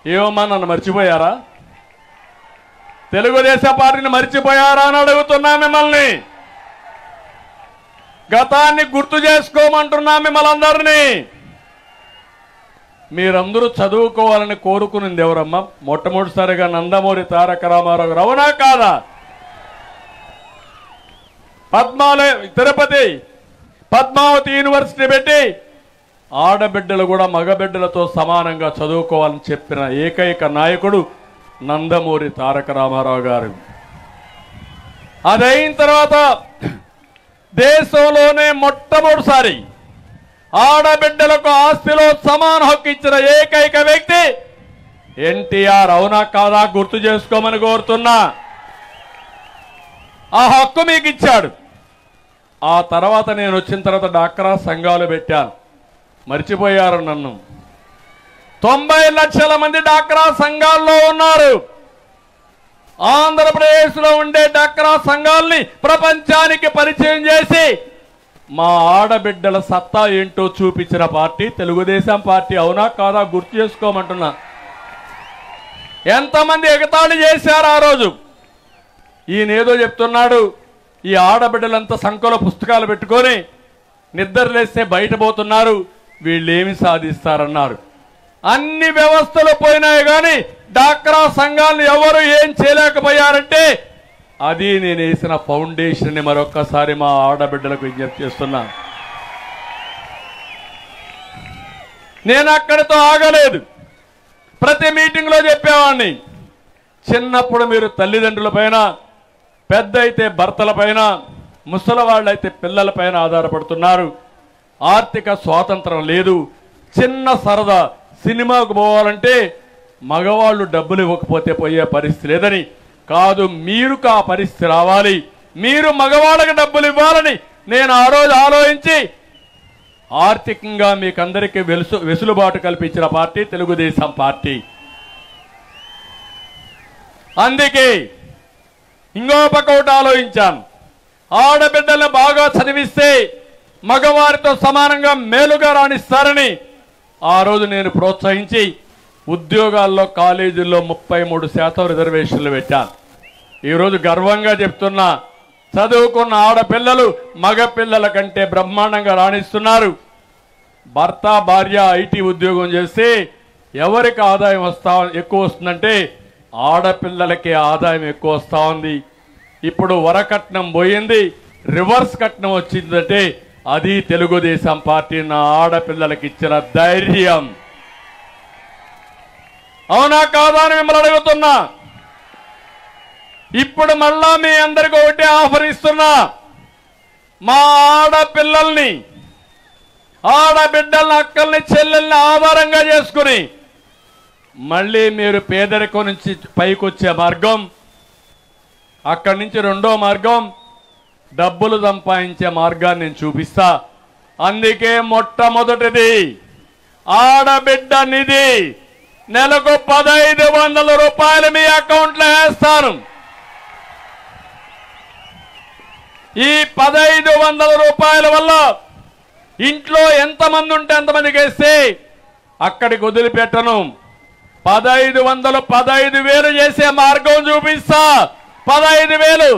ఏమమ్మా, నన్ను మర్చిపోయారా? తెలుగుదేశం పార్టీని మర్చిపోయారా అని అడుగుతున్నా మిమ్మల్ని. గతాన్ని గుర్తు చేసుకోమంటున్నా మిమ్మల్ని అందరినీ. మీరందరూ చదువుకోవాలని కోరుకునింది ఎవరమ్మా? మొట్టమొదటిసారిగా నందమూరి తారక రామారావు గారు. అవునా కాదా? తిరుపతి పద్మావతి యూనివర్సిటీ పెట్టి ఆడబిడ్డలు కూడా మగబిడ్డలతో సమానంగా చదువుకోవాలని చెప్పిన ఏకైక నాయకుడు నందమూరి తారక రామారావు గారు. అదైన తర్వాత దేశంలోనే మొట్టమొదటిసారి ఆడబిడ్డలకు ఆస్తిలో సమాన హక్కు ఇచ్చిన ఏకైక వ్యక్తి ఎన్టీఆర్. అవునా కాదా గుర్తు చేసుకోమని కోరుతున్నా. ఆ హక్కు మీకు ఇచ్చాడు. ఆ తర్వాత నేను వచ్చిన తర్వాత డాక్రా సంఘాలు పెట్టాను. మర్చిపోయారు నన్ను. 90 లక్షల మంది డాక్రా సంఘాల్లో ఉన్నారు. ఆంధ్రప్రదేశ్లో ఉండే డాక్రా సంఘాలని ప్రపంచానికి పరిచయం చేసి మా ఆడబిడ్డల సత్తా ఏంటో చూపించిన పార్టీ తెలుగుదేశం పార్టీ. అవునా కాదా గుర్తు చేసుకోమంటున్నా. ఎంతమంది ఎగతాళి చేశారు ఆ రోజు. ఈయనేదో చెప్తున్నాడు, ఈ ఆడబిడ్డలంతా సంఖ్యలో పుస్తకాలు పెట్టుకొని నిద్రలేస్తే బయట పోతున్నారు, వీళ్ళేమి సాధిస్తారన్నారు. అన్ని వ్యవస్థలు పోయినాయి కానీ డాక్రా సంఘాలను ఎవరు ఏం చేయలేకపోయారంటే అది నేను వేసిన ఫౌండేషన్. మరొక్కసారి మా ఆడబిడ్డలకు విజ్ఞప్తి చేస్తున్నా. నేను అక్కడితో ఆగలేదు. ప్రతి మీటింగ్లో చెప్పేవాడిని, చిన్నప్పుడు మీరు తల్లిదండ్రుల పైన, పెద్ద అయితే భర్తల పైన, ముసలివాళ్ళైతే పిల్లల పైన ఆధారపడుతున్నారు. ఆర్థిక స్వాతంత్రం లేదు. చిన్న సరదా సినిమాకు పోవాలంటే మగవాళ్ళు డబ్బులు ఇవ్వకపోతే పోయే పరిస్థితి లేదని కాదు, మీకు ఆ పరిస్థితి రావాలి, మీరు మగవాళ్ళకి డబ్బులు ఇవ్వాలని నేను ఆ రోజు ఆలోచించి ఆర్థికంగా మీకందరికీ వెసులుబాటు కల్పించిన పార్టీ తెలుగుదేశం పార్టీ. అందుకే ఇంకో పక్క ఒకటి ఆలోచించాను, ఆడబిడ్డలను బాగా చదివిస్తే మగవారితో సమానంగా మేలుగా రాణిస్తారని ఆ రోజు నేను ప్రోత్సహించి ఉద్యోగాల్లో కాలేజీల్లో 33% రిజర్వేషన్లు పెట్టాను. ఈరోజు గర్వంగా చెప్తున్నా, చదువుకున్న ఆడపిల్లలు మగపిల్లల కంటే బ్రహ్మాండంగా రాణిస్తున్నారు. భర్త భార్య ఐటీ ఉద్యోగం చేస్తే ఎవరికి ఆదాయం ఎక్కువ వస్తుందంటే ఆడపిల్లలకి ఆదాయం ఎక్కువ వస్తూ ఉంది. ఇప్పుడు వరకట్నం పోయింది, రివర్స్ కట్నం వచ్చిందంటే అది తెలుగుదేశం పార్టీ నా ఆడపిల్లలకి ఇచ్చిన ధైర్యం. అవునా కాదా అని మిమ్మల్ని అడుగుతున్నా. ఇప్పుడు మళ్ళా మీ అందరికీ ఒకటే ఆఫర్ ఇస్తున్నా, మా ఆడపిల్లల్ని, ఆడబిడ్డల్ని, అక్కల్ని, చెల్లెల్ని ఆధారంగా చేసుకుని మళ్ళీ మీరు పేదరికం నుంచి పైకొచ్చే మార్గం, అక్కడి నుంచి రెండో మార్గం డబ్బులు సంపాదించే మార్గాన్ని నేను చూపిస్తా. అందుకే మొట్టమొదటిది ఆడబిడ్డ నిధి. నెలకు 1500 రూపాయలు మీ అకౌంట్లో వేస్తాను. ఈ 1500 రూపాయల వల్ల ఇంట్లో ఎంతమంది ఉంటే అంతమందికి వేస్తే అక్కడికి వదిలిపెట్టను. 1500 15,000 చేసే మార్గం చూపిస్తా. 15,000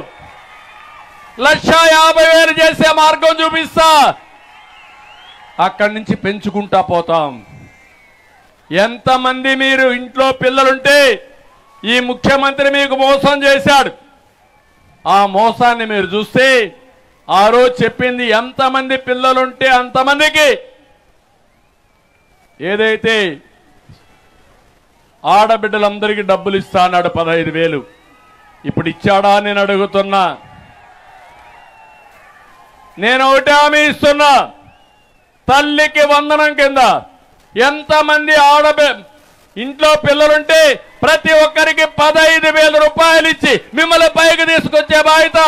1,50,000 చేసే మార్గం చూపిస్తా. అక్కడి నుంచి పెంచుకుంటా పోతాం. ఎంతమంది మీరు ఇంట్లో పిల్లలుంటే ఈ ముఖ్యమంత్రి మీకు మోసం చేశాడు. ఆ మోసాన్ని మీరు చూస్తే ఆ రోజు చెప్పింది ఎంతమంది పిల్లలుంటే అంతమందికి ఏదైతే ఆడబిడ్డలందరికీ డబ్బులు ఇస్తా అన్నాడు 15,000. ఇప్పుడు ఇచ్చాడా నేను అడుగుతున్నా. నేను ఒకటి హామీ ఇస్తున్నా, తల్లికి వందనం కింద ఎంతమంది ఇంట్లో పిల్లలుంటే ప్రతి ఒక్కరికి 15,000 రూపాయలు ఇచ్చి మిమ్మల్ని పైకి తీసుకొచ్చే బాధ్యత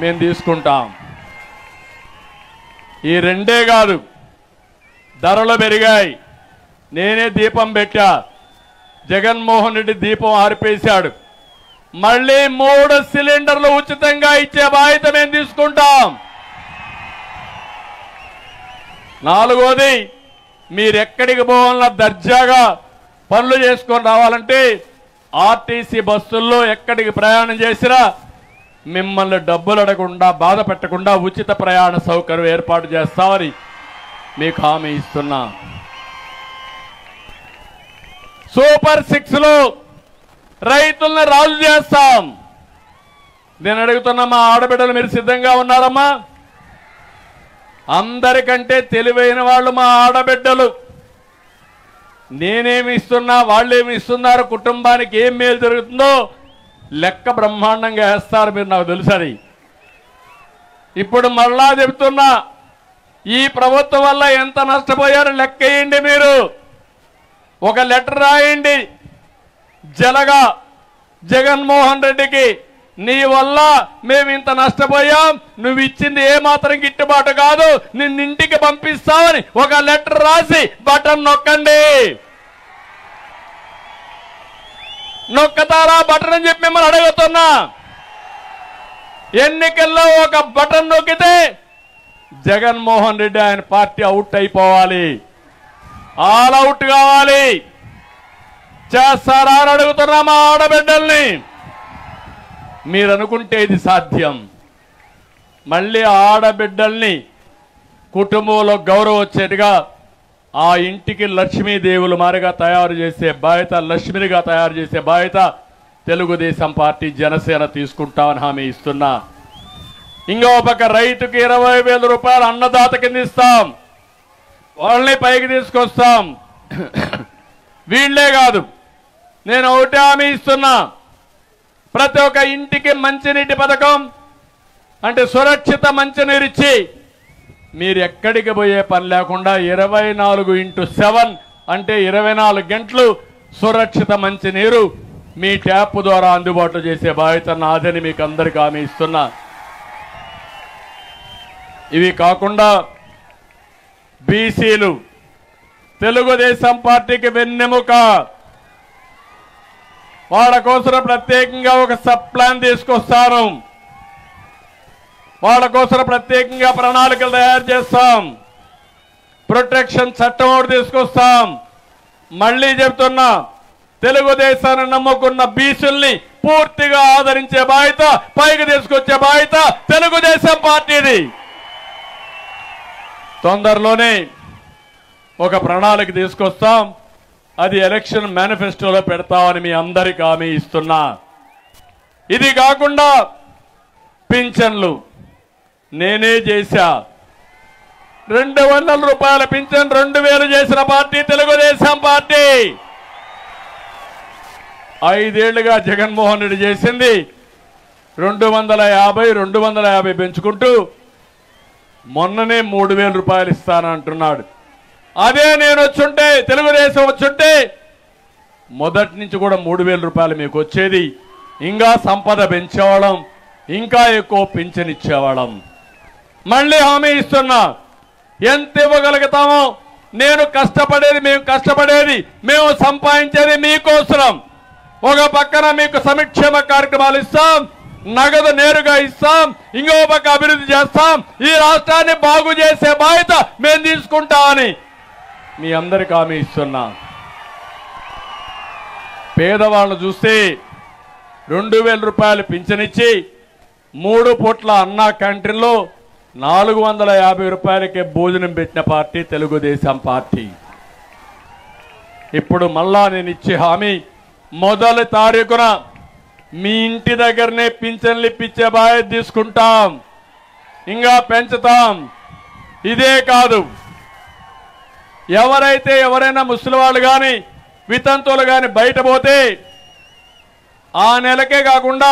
మేము తీసుకుంటాం. ఈ రెండే కాదు, ధరలు పెరిగాయి. నేనే దీపం పెట్టా, జగన్మోహన్ రెడ్డి దీపం ఆర్పేశాడు. మళ్ళీ 3 సిలిండర్లు ఉచితంగా ఇచ్చే బాధ్యత మేము తీసుకుంటాం. 4వది, మీరెక్కడికి పోవాలన్నా దర్జాగా పనులు చేసుకొని రావాలంటే ఆర్టీసీ బస్సుల్లో ఎక్కడికి ప్రయాణం చేసినా మిమ్మల్ని డబ్బులు అడగకుండా, బాధ పెట్టకుండా ఉచిత ప్రయాణ సౌకర్యం ఏర్పాటు చేస్తామని మీకు హామీ ఇస్తున్నా. సూపర్ 6లో రైతుల్ని రాజు చేస్తాం. నేను అడుగుతున్నా, మా ఆడబిడ్డలు మీరు సిద్ధంగా ఉన్నారమ్మా? అందరికంటే తెలివైన వాళ్ళు మా ఆడబిడ్డలు. నేనేమి ఇస్తున్నా, వాళ్ళేమి ఇస్తున్నారు, కుటుంబానికి ఏం మేలు జరుగుతుందో లెక్క బ్రహ్మాండంగా వేస్తారు. మీరు నాకు తెలుసని ఇప్పుడు మళ్ళా చెబుతున్నా, ఈ ప్రభుత్వం వల్ల ఎంత నష్టపోయారో లెక్క వేయండి. మీరు ఒక లెటర్ రాయండి జలగా జగన్మోహన్ రెడ్డికి, నీ వల్ల మేము ఇంత నష్టపోయాం, నువ్వు ఇచ్చింది ఏమాత్రం గిట్టుబాటు కాదు, నిన్నింటికి పంపిస్తామని ఒక లెటర్ రాసి బటన్ నొక్కండి. నొక్కతారా బటన్ అని చెప్పి మిమ్మల్ని అడుగుతున్నా. ఎన్నికల్లో ఒక బటన్ నొక్కితే జగన్మోహన్ రెడ్డి ఆయన పార్టీ అవుట్ అయిపోవాలి, ఆల్ అవుట్ కావాలి. చేస్తారా అని అడుగుతున్నా మా ఆడబిడ్డల్ని. మీరు అనుకుంటే ఇది సాధ్యం. మళ్ళీ ఆడబిడ్డల్ని కుటుంబంలో గౌరవం వచ్చేట్టుగా ఆ ఇంటికి లక్ష్మీదేవులు మారిగా తయారు చేసే బాధ్యత, లక్ష్మినిగా తయారు చేసే బాధ్యత తెలుగుదేశం పార్టీ జనసేన తీసుకుంటామని హామీ ఇస్తున్నా. ఇంకో పక్క రైతుకి 20,000 రూపాయలు అన్నదాత కింద ఇస్తాం, వాళ్ళని పైకి తీసుకొస్తాం. వీళ్లే కాదు, నేను ఒకటే హామీ ఇస్తున్నా, ప్రతి ఒక్క ఇంటికి మంచినీటి పథకం అంటే సురక్షిత మంచినీరు ఇచ్చి మీరు ఎక్కడికి పోయే పని లేకుండా 24x7 అంటే 24 గంటలు సురక్షిత మంచినీరు మీ ట్యాప్ ద్వారా అందుబాటులో చేసే బాధ్యత నాదని మీకు అందరికీ హామీ ఇస్తున్నా. ఇవి కాకుండా బీసీలు తెలుగుదేశం పార్టీకి వెన్నెముక, వాళ్ళ కోసం ప్రత్యేకంగా ఒక సబ్ ప్లాన్ తీసుకొస్తాను. వాళ్ళ కోసం ప్రత్యేకంగా ప్రణాళికలు తయారు చేస్తాం. ప్రొటెక్షన్ చట్టం ఒకటి తీసుకొస్తాం. మళ్ళీ చెప్తున్నా, తెలుగుదేశాన్ని నమ్ముకున్న బీసీల్ని పూర్తిగా ఆదరించే బాధ్యత, పైకి తీసుకొచ్చే బాధ్యత తెలుగుదేశం పార్టీది. తొందరలోనే ఒక ప్రణాళిక తీసుకొస్తాం, అది ఎలక్షన్ మేనిఫెస్టోలో పెడతామని మీ అందరికీ హామీ ఇస్తున్నా. ఇది కాకుండా పింఛన్లు నేనే చేశా. 200 రూపాయల పింఛన్ 2000 చేసిన పార్టీ తెలుగుదేశం పార్టీ. 5 ఏళ్లుగా జగన్మోహన్ రెడ్డి చేసింది 250 పెంచుకుంటూ మొన్ననే 3000 రూపాయలు ఇస్తానంటున్నాడు. అదే నేను వచ్చుంటే, తెలుగుదేశం వచ్చుంటే మొదటి నుంచి కూడా 3000 రూపాయలు మీకు వచ్చేది. ఇంకా సంపద పెంచేవాళ్ళం, ఇంకా ఎక్కువ పింఛన్ ఇచ్చేవాళ్ళం. మళ్ళీ హామీ ఇస్తున్నా, ఎంత ఇవ్వగలుగుతామో, నేను కష్టపడేది, మేము సంపాదించేది మీకోసం. ఒక పక్కన మీకు సంక్షేమ కార్యక్రమాలు ఇస్తాం, నగదు నేరుగా ఇస్తాం, ఇంకో పక్క అభివృద్ధి చేస్తాం. ఈ రాష్ట్రాన్ని బాగు చేసే బాధ్యత మేము తీసుకుంటామని మీ అందరికీ హామీ ఇస్తున్నా. పేదవాళ్ళను చూస్తే 2000 రూపాయలు పింఛనిచ్చి 3 పూట్ల అన్నా క్యాంటీన్లో 450 రూపాయలకే భోజనం పెట్టిన పార్టీ తెలుగుదేశం పార్టీ. ఇప్పుడు మళ్ళా నేను ఇచ్చే హామీ, మొదటి తారీఖున మీ ఇంటి దగ్గరనే పింఛన్లు ఇప్పించే బాధ్యత తీసుకుంటాం, ఇంకా పెంచుతాం. ఇదే కాదు, ఎవరైనా ముసలి వాళ్ళు కానీ వితంతువులు కానీ బయట పోతే ఆ నెలకే కాకుండా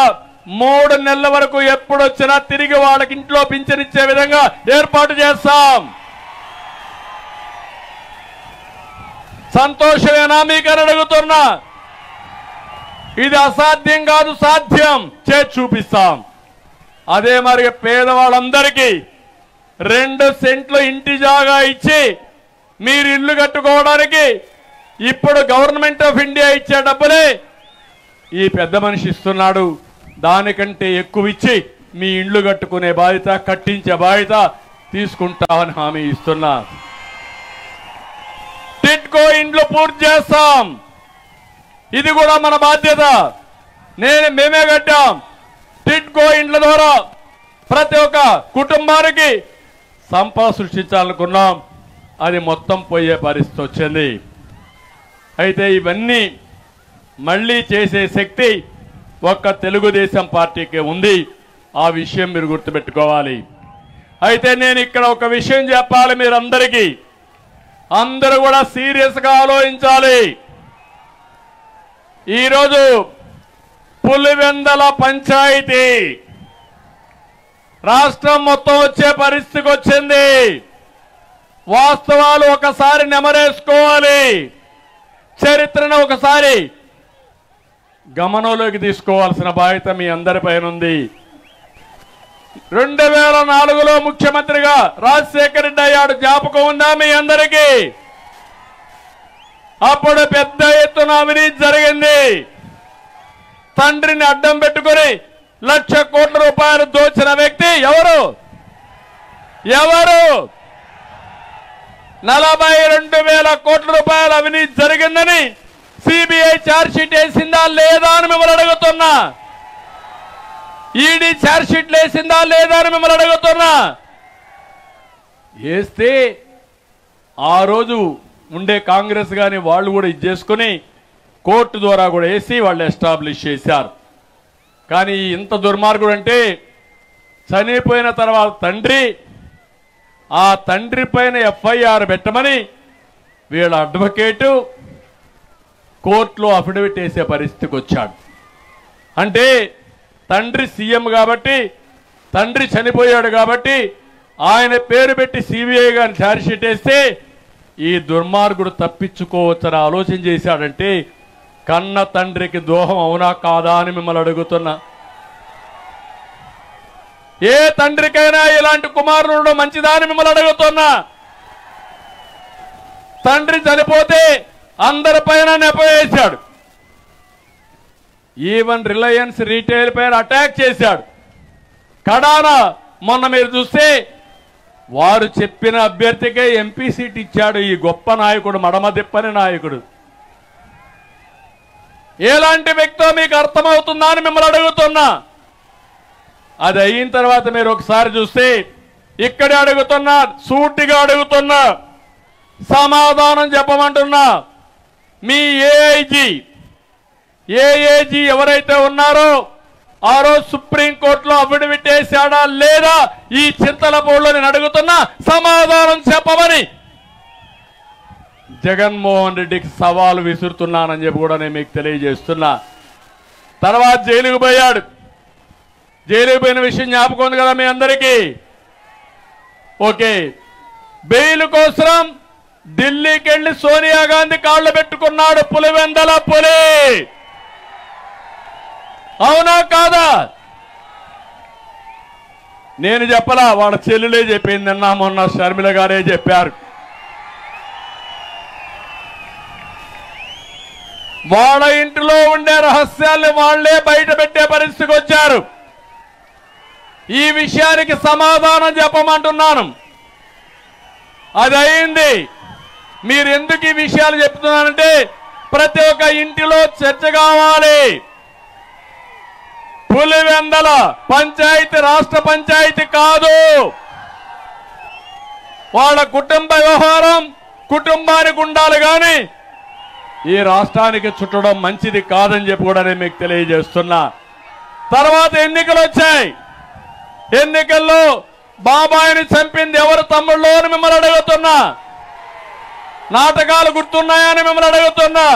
3 నెలల వరకు ఎప్పుడొచ్చినా తిరిగి వాళ్ళకి ఇంట్లో పింఛనిచ్చే విధంగా ఏర్పాటు చేస్తాం. సంతోషమేనా మీకు అని అడుగుతున్నా. ఇది అసాధ్యం కాదు, సాధ్యం చేసి చూపిస్తాం. అదే మరి పేదవాళ్ళందరికీ 2 సెంట్లు ఇంటి జాగా ఇచ్చి మీరు ఇల్లు కట్టుకోవడానికి ఇప్పుడు గవర్నమెంట్ ఆఫ్ ఇండియా ఇచ్చే డబ్బులే ఈ పెద్ద మనిషి ఇస్తున్నాడు. దానికంటే ఎక్కువ ఇచ్చి మీ ఇండ్లు కట్టుకునే బాధ్యత, కట్టించే బాధ్యత తీసుకుంటామని హామీ ఇస్తున్నా. టిడ్కో ఇండ్లు పూర్తి చేస్తాం, ఇది కూడా మన బాధ్యత. మేమే కట్టాం. టిడ్కో ఇండ్ల ద్వారా ప్రతి ఒక్క కుటుంబానికి సంపద సృష్టించాలనుకున్నాం, అది మొత్తం పోయే పరిస్థితి వచ్చింది. అయితే ఇవన్నీ మళ్ళీ చేసే శక్తి ఒక్క తెలుగుదేశం పార్టీకి ఉంది. ఆ విషయం మీరు గుర్తుపెట్టుకోవాలి. అయితే నేను ఇక్కడ ఒక విషయం చెప్పాలి మీరందరికీ, అందరూ కూడా సీరియస్గా ఆలోచించాలి. ఈరోజు పులివెందల పంచాయతీ రాష్ట్రం మొత్తం వచ్చే పరిస్థితికి వచ్చింది. వాస్తవాలు ఒకసారి నెమరేసుకోవాలి, చరిత్రను ఒకసారి గమనంలోకి తీసుకోవాల్సిన బాధ్యత మీ అందరిపైన ఉంది. 2004లో ముఖ్యమంత్రిగా రాజశేఖర రెడ్డి అయ్యాడు, జ్ఞాపకం ఉందా మీ అందరికీ? అప్పుడు పెద్ద ఎత్తున అవినీతి జరిగింది. తండ్రిని అడ్డం పెట్టుకుని 1,00,000 కోట్ల రూపాయలు దోచిన వ్యక్తి ఎవరు? 42,000 కోట్ల రూపాయల అవినీతి జరిగిందని సిబిఐ ఛార్జ్ షీట్ వేసిందా లేదా అని మిమ్మల్ని అడుగుతున్నా. ఈడీ ఛార్జ్ షీట్లు వేసిందా లేదా అని మిమ్మల్ని అడుగుతున్నా. వేస్తే ఆ రోజు ఉండే కాంగ్రెస్ కానీ వాళ్ళు కూడా ఇది చేసుకుని కోర్టు ద్వారా కూడా వేసి వాళ్ళు ఎస్టాబ్లిష్ చేశారు. కానీ ఇంత దుర్మార్గుడు అంటే, చనిపోయిన తర్వాత ఆ తండ్రి పైన ఎఫ్ఐఆర్ పెట్టమని వీళ్ళ అడ్వకేటు కోర్టులో అఫిడవిట్ వేసే పరిస్థితికి వచ్చాడు. అంటే తండ్రి సీఎం కాబట్టి, తండ్రి చనిపోయాడు కాబట్టి ఆయన పేరు పెట్టి సిబిఐ గారిని ఛార్జ్ షీట్ వేస్తే ఈ దుర్మార్గుడు తప్పించుకోవచ్చని ఆలోచన చేశాడంటే కన్న తండ్రికి ద్రోహం అవునా కాదా అని మిమ్మల్ని అడుగుతున్నా. ఏ తండ్రికైనా ఇలాంటి కుమారుడు మంచిదా అని మిమ్మల్ని అడుగుతున్నా. తండ్రి చనిపోతే అందరిపైన నెప వేశాడు. ఈవెన్ రిలయన్స్ రీటైల్ పైన అటాక్ చేశాడు. కడాన మొన్న మీరు చూస్తే వారు చెప్పిన అభ్యర్థికే ఎంపీ సీట్ ఇచ్చాడు ఈ గొప్ప నాయకుడు, మడమ తిప్పని నాయకుడు. ఎలాంటి వ్యక్తో మీకు అర్థమవుతుందా అని మిమ్మల్ని అడుగుతున్నా. అది అయిన తర్వాత మీరు ఒకసారి చూస్తే ఇక్కడే అడుగుతున్నా, సూటిగా అడుగుతున్నా, సమాధానం చెప్పమంటున్నా. మీ ఏఐజీ ఎవరైతే ఉన్నారో ఆ రోజు సుప్రీంకోర్టులో అఫిడవిట్ వేశాడా లేదా ఈ చింతలపూడిలో నేను అడుగుతున్నా, సమాధానం చెప్పమని జగన్మోహన్ రెడ్డికి సవాలు విసురుతున్నానని చెప్పి కూడా నేను మీకు తెలియజేస్తున్నా. తర్వాత జైలుకు పోయాడు. జైలుకు పోయిన విషయం జ్ఞాపకం ఉంది కదా మీ అందరికీ. ఓకే, బెయిల్ కోసం ఢిల్లీకి వెళ్లి సోనియా గాంధీ కాళ్ళు పెట్టుకున్నాడు పులివెందల పులి. అవునా కాదా? నేను చెప్పలా, వాళ్ళ చెల్లెలే చెప్పింది. నిన్న మొన్న షర్మిల గారే చెప్పారు. వాళ్ళ ఇంటిలో ఉండే రహస్యాల్ని వాళ్లే బయట పెట్టే పరిస్థితికి వచ్చారు. ఈ విషయానికి సమాధానం చెప్పమంటున్నాను. అది అయింది. మీరు ఎందుకు ఈ విషయాలు చెప్తున్నానంటే ప్రతి ఒక్క ఇంటిలో చర్చ కావాలి. పులివెందల పంచాయతీ రాష్ట్ర పంచాయతీ కాదు. వాళ్ళ కుటుంబ వ్యవహారం కుటుంబానికి ఉండాలి కానీ ఈ రాష్ట్రానికి చుట్టడం మంచిది కాదని చెప్పి కూడా నేను మీకు తెలియజేస్తున్నా. తర్వాత ఎన్నికలు వచ్చాయి. ఎన్నికల్లో బాబాయిని చంపింది ఎవరు తమ్ముళ్ళు అని మిమ్మల్ని అడుగుతున్నా. నాటకాలు గుర్తున్నాయని మిమ్మల్ని అడుగుతున్నా.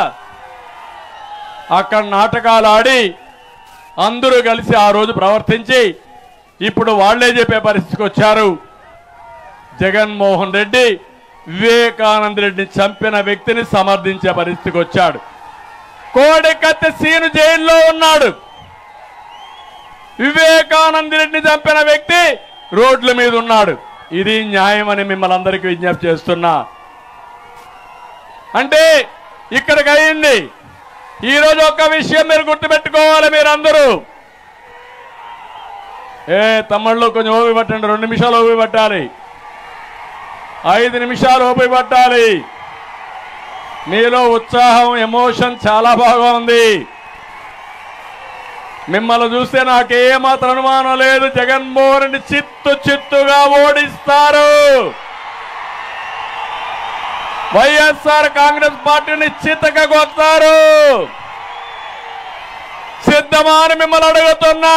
అక్కడ నాటకాలు ఆడి అందరూ కలిసి ఆ రోజు ప్రవర్తించి ఇప్పుడు వాళ్లే చెప్పే పరిస్థితికి వచ్చారు. జగన్మోహన్ రెడ్డి వివేకానంద రెడ్డిని చంపిన వ్యక్తిని సమర్థించే పరిస్థితికి వచ్చాడు. కోడికత్తి సీను జైల్లో ఉన్నాడు. వివేకానంద రెడ్డిని చంపిన వ్యక్తి రోడ్ల మీద ఉన్నాడు. ఇది న్యాయం అని మిమ్మల్ని అందరికీ విజ్ఞప్తి చేస్తున్నా. అంటే ఇక్కడికి అయింది. ఈరోజు ఒక్క విషయం మీరు గుర్తుపెట్టుకోవాలి. మీరందరూ తమ్ముళ్ళు కొంచెం ఓపి పట్టండి. 2 నిమిషాలు ఓపి పట్టాలి, 5 నిమిషాలు ఓపి పట్టాలి. మీలో ఉత్సాహం, ఎమోషన్ చాలా బాగా ఉంది. మిమ్మల్ని చూస్తే నాకేమాత్రం అనుమానం లేదు, జగన్మోహన్ రెడ్డి చిత్తుగా ఓడిస్తారు. వైఎస్ఆర్ కాంగ్రెస్ పార్టీని చిత్తగా కొడతారు. సిద్ధమా అని మిమ్మల్ని అడుగుతున్నా.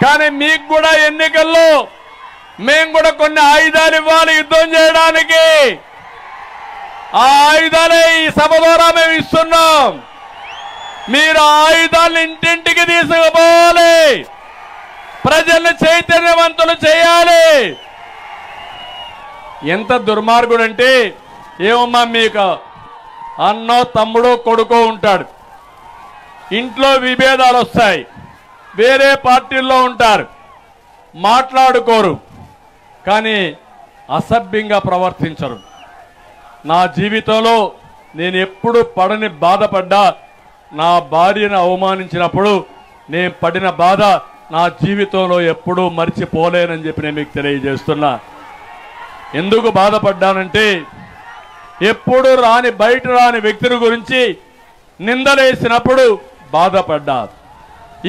కానీ మీకు కూడా ఎన్నికల్లో మేము కూడా కొన్ని ఆయుధాలు ఇవ్వాలి యుద్ధం చేయడానికి. ఆ ఆయుధాలే ఈ సభ ద్వారా మేము ఇస్తున్నాం. మీరు ఆయుధాలను ఇంటింటికి తీసుకుపోవాలి, ప్రజల్ని చైతన్యవంతులు చేయాలి. ఎంత దుర్మార్గుడంటే, ఏమమ్మా మీకు అన్నో తమ్ముడో కొడుకో ఉంటాడు, ఇంట్లో విభేదాలు వస్తాయి, వేరే పార్టీల్లో ఉంటారు, మాట్లాడుకోరు, కానీ అసభ్యంగా ప్రవర్తించరు. నా జీవితంలో నేను ఎప్పుడు పడని బాధపడ్డా, నా భార్యను అవమానించినప్పుడు నేను పడిన బాధ నా జీవితంలో ఎప్పుడూ మర్చిపోలేనని చెప్పి నేను మీకు తెలియజేస్తున్నా. ఎందుకు బాధపడ్డానంటే, ఎప్పుడు రాని బయట రాని వ్యక్తుల గురించి నిందలేసినప్పుడు బాధపడ్డా.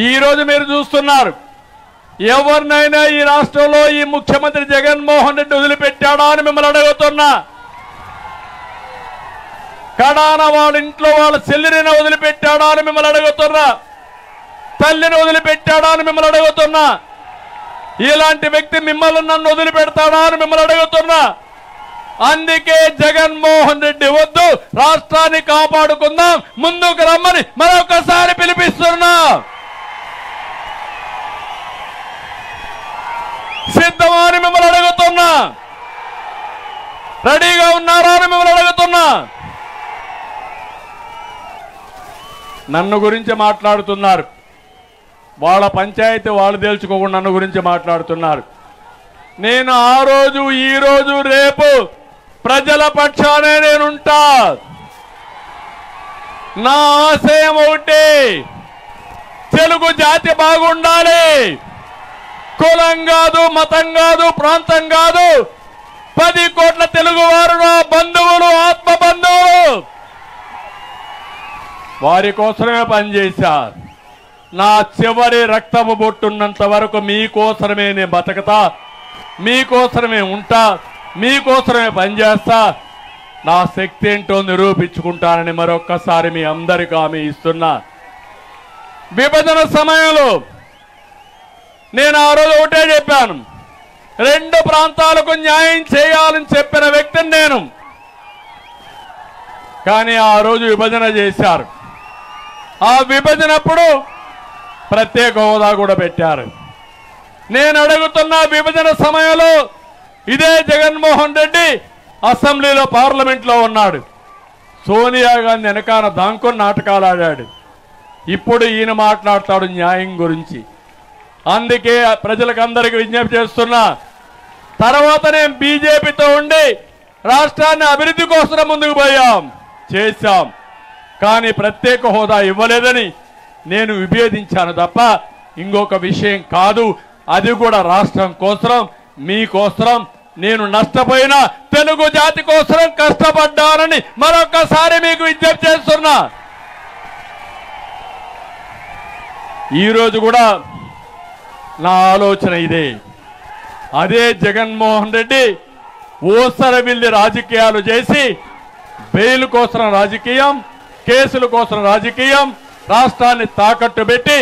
ఈరోజు మీరు చూస్తున్నారు, ఎవరినైనా ఈ రాష్ట్రంలో ఈ ముఖ్యమంత్రి జగన్మోహన్ రెడ్డి వదిలిపెట్టాడా అని మిమ్మల్ని అడుగుతున్నా. కడాన వాళ్ళ ఇంట్లో వాళ్ళ చెల్లిని వదిలిపెట్టాడా అని మిమ్మల్ని అడుగుతున్నా. తల్లిని వదిలిపెట్టాడా అని మిమ్మల్ని అడుగుతున్నా. ఇలాంటి వ్యక్తి మిమ్మల్ని నన్ను వదిలిపెడతాడా అని మిమ్మల్ని అడుగుతున్నా. అందుకే జగన్మోహన్ రెడ్డి వద్దు, రాష్ట్రాన్ని కాపాడుకుందాం, ముందుకు రమ్మని మరొకసారి పిలిపిస్తున్నా. సిద్ధమా అని మిమ్మల్ని అడుగుతున్నా. రెడీగా ఉన్నారా అని మిమ్మల్ని అడుగుతున్నా. నన్ను గురించి మాట్లాడుతున్నారు, వాళ్ళ పంచాయతీ వాళ్ళు తేల్చుకోకుండా నన్ను గురించి మాట్లాడుతున్నారు. నేను ఆ రోజు, ఈ రోజు, రేపు ప్రజల పక్షానే నేనుంటా. నా ఆశయం ఒకటి, తెలుగు జాతి బాగుండాలి. కులం కాదు, మతం కాదు, ప్రాంతం కాదు, 10 కోట్ల తెలుగువారు నా బంధువులు, ఆత్మ బంధువులు. వారి కోసమే పనిచేశారు. నా చివరి రక్తము బొట్టున్నంత వరకు మీకోసమే నేను బతకతా, మీకోసమే ఉంటా, మీకోసమే పనిచేస్తా. నా శక్తి ఏంటో నిరూపించుకుంటానని మరొక్కసారి మీ అందరికీ హామీ ఇస్తున్నా. విభజన సమయంలో నేను ఆ రోజు ఒకటే చెప్పాను, 2 ప్రాంతాలకు న్యాయం చేయాలని చెప్పిన వ్యక్తిని నేను. కానీ ఆ రోజు విభజన చేశారు. ఆ విభజనప్పుడు ప్రత్యేక హోదా కూడా పెట్టారు. నేను అడుగుతున్న విభజన సమయంలో ఇదే జగన్మోహన్ రెడ్డి అసెంబ్లీలో, పార్లమెంట్లో ఉన్నాడు. సోనియా గాంధీ వెనకాల దాంకొని నాటకాలు ఆడాడు. ఇప్పుడు ఈయన మాట్లాడతాడు న్యాయం గురించి. అందుకే ప్రజలకు అందరికీ విజ్ఞప్తి చేస్తున్నా, తర్వాత నేను బీజేపీతో ఉండి రాష్ట్రాన్ని అభివృద్ధి కోసం ముందుకు పోయాం, చేశాం. కానీ ప్రత్యేక హోదా ఇవ్వలేదని నేను విభేదించాను తప్ప ఇంకొక విషయం కాదు. అది కూడా రాష్ట్రం కోసం, మీకోసం, నేను నష్టపోయిన తెలుగు జాతి కోసం కష్టపడ్డానని మరొకసారి మీకు విజ్ఞప్తి చేస్తున్నా. ఈరోజు కూడా నా ఆలోచన ఇదే. అదే జగన్మోహన్ రెడ్డి ఓసరవిల్లి రాజకీయాలు చేసి, బెయిల్ కోసం రాజకీయం, కేసుల కోసం రాజకీయం, రాష్ట్రాన్ని తాకట్టు పెట్టి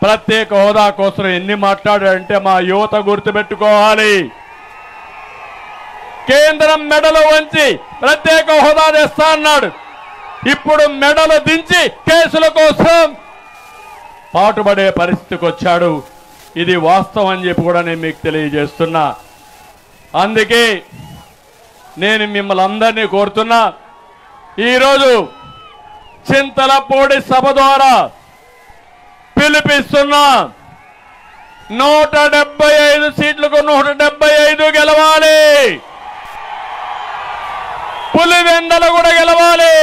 ప్రత్యేక హోదా కోసం ఎన్ని మాట్లాడాడంటే మా యువత గుర్తుపెట్టుకోవాలి. కేంద్రం మెడలు వంచి ప్రత్యేక హోదా తెస్తా అన్నాడు. ఇప్పుడు మెడలు దించి కేసుల కోసం పాటుపడే పరిస్థితికి వచ్చాడు. ఇది వాస్తవం అని చెప్పి కూడా నేను మీకు తెలియజేస్తున్నా. అందుకే నేను మిమ్మల్ని అందరినీ కోరుతున్నా, ఈరోజు చింతలపూడి సభ ద్వారా పిలిపిస్తున్నా, 175 సీట్లకు 175 గెలవాలి. పులివెందలు కూడా గెలవాలి.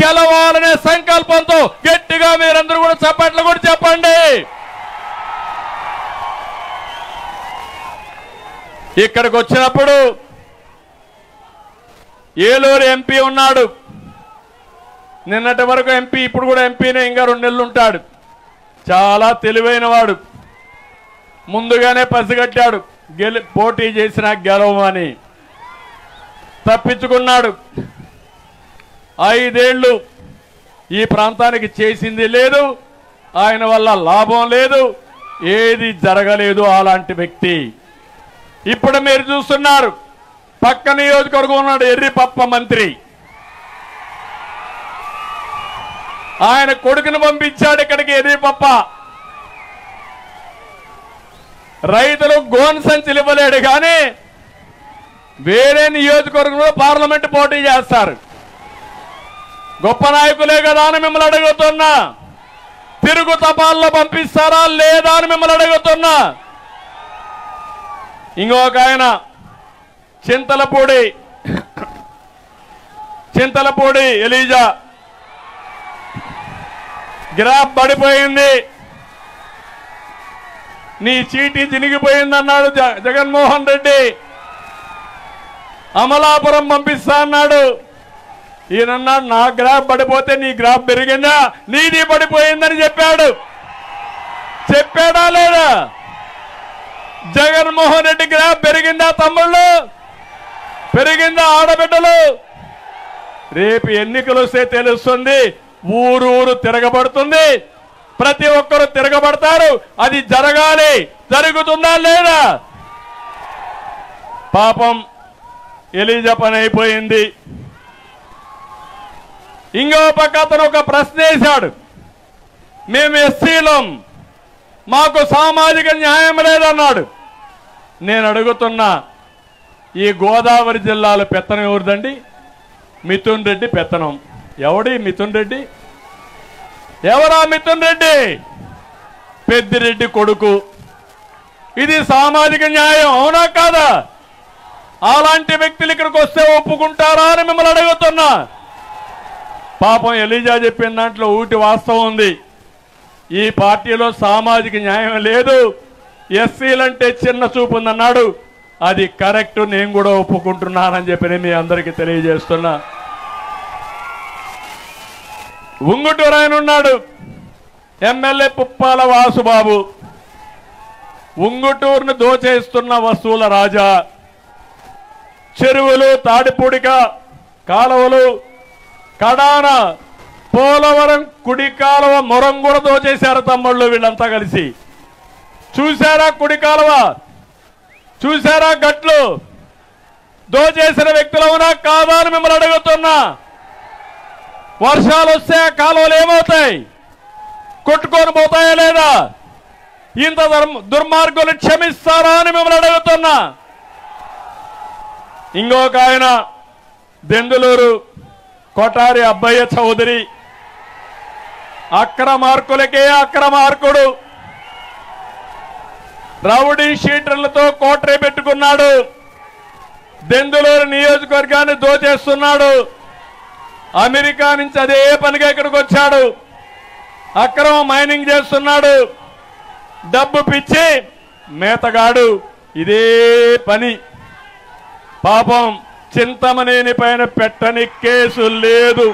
గెలవాలనే సంకల్పంతో గట్టిగా మీరందరూ కూడా చప్పట్లు కూడా చెప్పండి. ఇక్కడికి వచ్చినప్పుడు ఏలూరు ఎంపీ ఉన్నాడు, నిన్నటి వరకు ఎంపీ, ఇప్పుడు కూడా ఎంపీనే, ఇంకా 2 నెలలు ఉంటాడు. చాలా తెలివైన వాడు. ముందుగానే పసిగట్టాడు పోటీ చేసిన గెలవమని. తప్పించుకున్నాడు. 5 ఏళ్లు ఈ ప్రాంతానికి చేసింది లేదు, ఆయన వల్ల లాభం లేదు. ఏది జరగలేదు అలాంటి వ్యక్తి. ఇప్పుడు మీరు చూస్తున్నారు, పక్క నియోజకవర్గం ఉన్నాడు ఎర్రిపప్ప మంత్రి, ఆయన కొడుకును పంపించాడు ఇక్కడికి. ఎర్రిపప్ప రైతులు గోన్ సంచులు ఇవ్వలేడు, కానీ వేరే నియోజకవర్గంలో పార్లమెంట్ పోటీ చేస్తారు. గొప్ప నాయకులే కదా అని మిమ్మల్ని అడుగుతున్నా. తిరుగు తపాల్లో పంపిస్తారా లేదా అని మిమ్మల్ని అడుగుతున్నా. ఇంకొక ఆయన చింతలపూడి ఎలీజా, గ్రాఫ్ పడిపోయింది, నీ చీటీ చినిగిపోయిందన్నాడు జగన్మోహన్ రెడ్డి. అమలాపురం పంపిస్తా అన్నాడు. ఈయనన్నాడు, నా గ్రాఫ్ పడిపోతే నీ గ్రాఫ్ పెరిగిందా, నీది పడిపోయిందని చెప్పాడు. చెప్పాడా లేదా? జగన్మోహన్ రెడ్డి గ్రాఫ్ పెరిగిందా తమ్ముళ్ళు? పెరిగిందా ఆడబిడ్డలు? రేపు ఎన్నికలు వస్తే తెలుస్తుంది. ఊరు తిరగబడుతుంది, ప్రతి ఒక్కరు తిరగబడతారు. అది జరగాలి. జరుగుతుందా లేదా? పాపం ఎలీజా పని అయిపోయింది. ఇంకో పక్క అతను ఒక ప్రశ్న వేశాడు, మేము ఎస్సీలం, మాకు సామాజిక న్యాయం లేదన్నాడు. నేను అడుగుతున్నా, ఈ గోదావరి జిల్లాలో పెత్తనం ఎవరిదండి? మిథున్ రెడ్డి పెత్తనం. ఎవడి మిథున్ రెడ్డి? ఎవరా మిథున్ రెడ్డి? పెద్దిరెడ్డి కొడుకు. ఇది సామాజిక న్యాయం అవునా కాదా? అలాంటి వ్యక్తులు ఇక్కడికి వస్తే ఒప్పుకుంటారా అని మిమ్మల్ని అడుగుతున్నా. పాపం ఎలీజా చెప్పిన దాంట్లో ఊటి వాస్తవం ఉంది. ఈ పార్టీలో సామాజిక న్యాయం లేదు, ఎస్సీలంటే చిన్న చూపు ఉందన్నాడు. అది కరెక్ట్, నేను కూడా ఒప్పుకుంటున్నానని చెప్పి మీ అందరికీ తెలియజేస్తున్నా. ఉంగుటూరు ఆయన ఉన్నాడు, ఎమ్మెల్యే పుప్పాల వాసుబాబు. ఉంగుటూరును దోచేస్తున్న వస్తువుల రాజా. చెరువులు, తాడిపూడిక కాలువలు, కడాన పోలవరం కుడి కాలువ మొరం కూడా దోచేశారు తమ్ముళ్ళు వీళ్ళంతా కలిసి. చూశారా కుడి కాలువ? చూశారా గట్లు? దోచేసిన వ్యక్తులు అవునా కాదా అని మిమ్మల్ని అడుగుతున్నా. వర్షాలు వస్తే ఆ కాలువలు ఏమవుతాయి? కొట్టుకొని పోతాయా లేదా? ఇంత దుర్మార్గులు క్షమిస్తారా అని మిమ్మల్ని అడుగుతున్నా. ఇంకొక ఆయన దెందులూరు కొటారి అబ్బయ్య చౌదరి, అక్రమార్కులకే అక్రమార్కుడు. రౌడీ షీటర్లతో కోటరీ పెట్టుకున్నాడు. దెందులూరు నియోజకవర్గాన్ని దోచేస్తున్నాడు. అమెరికా నుంచి అదే పనిగా ఇక్కడికి వచ్చాడు. అక్రమ మైనింగ్ చేస్తున్నాడు. డబ్బు పిచ్చి మేతగాడు. ఇదే పని. పాపం చింతమనేని పైన పెట్టని కేసు లేదు.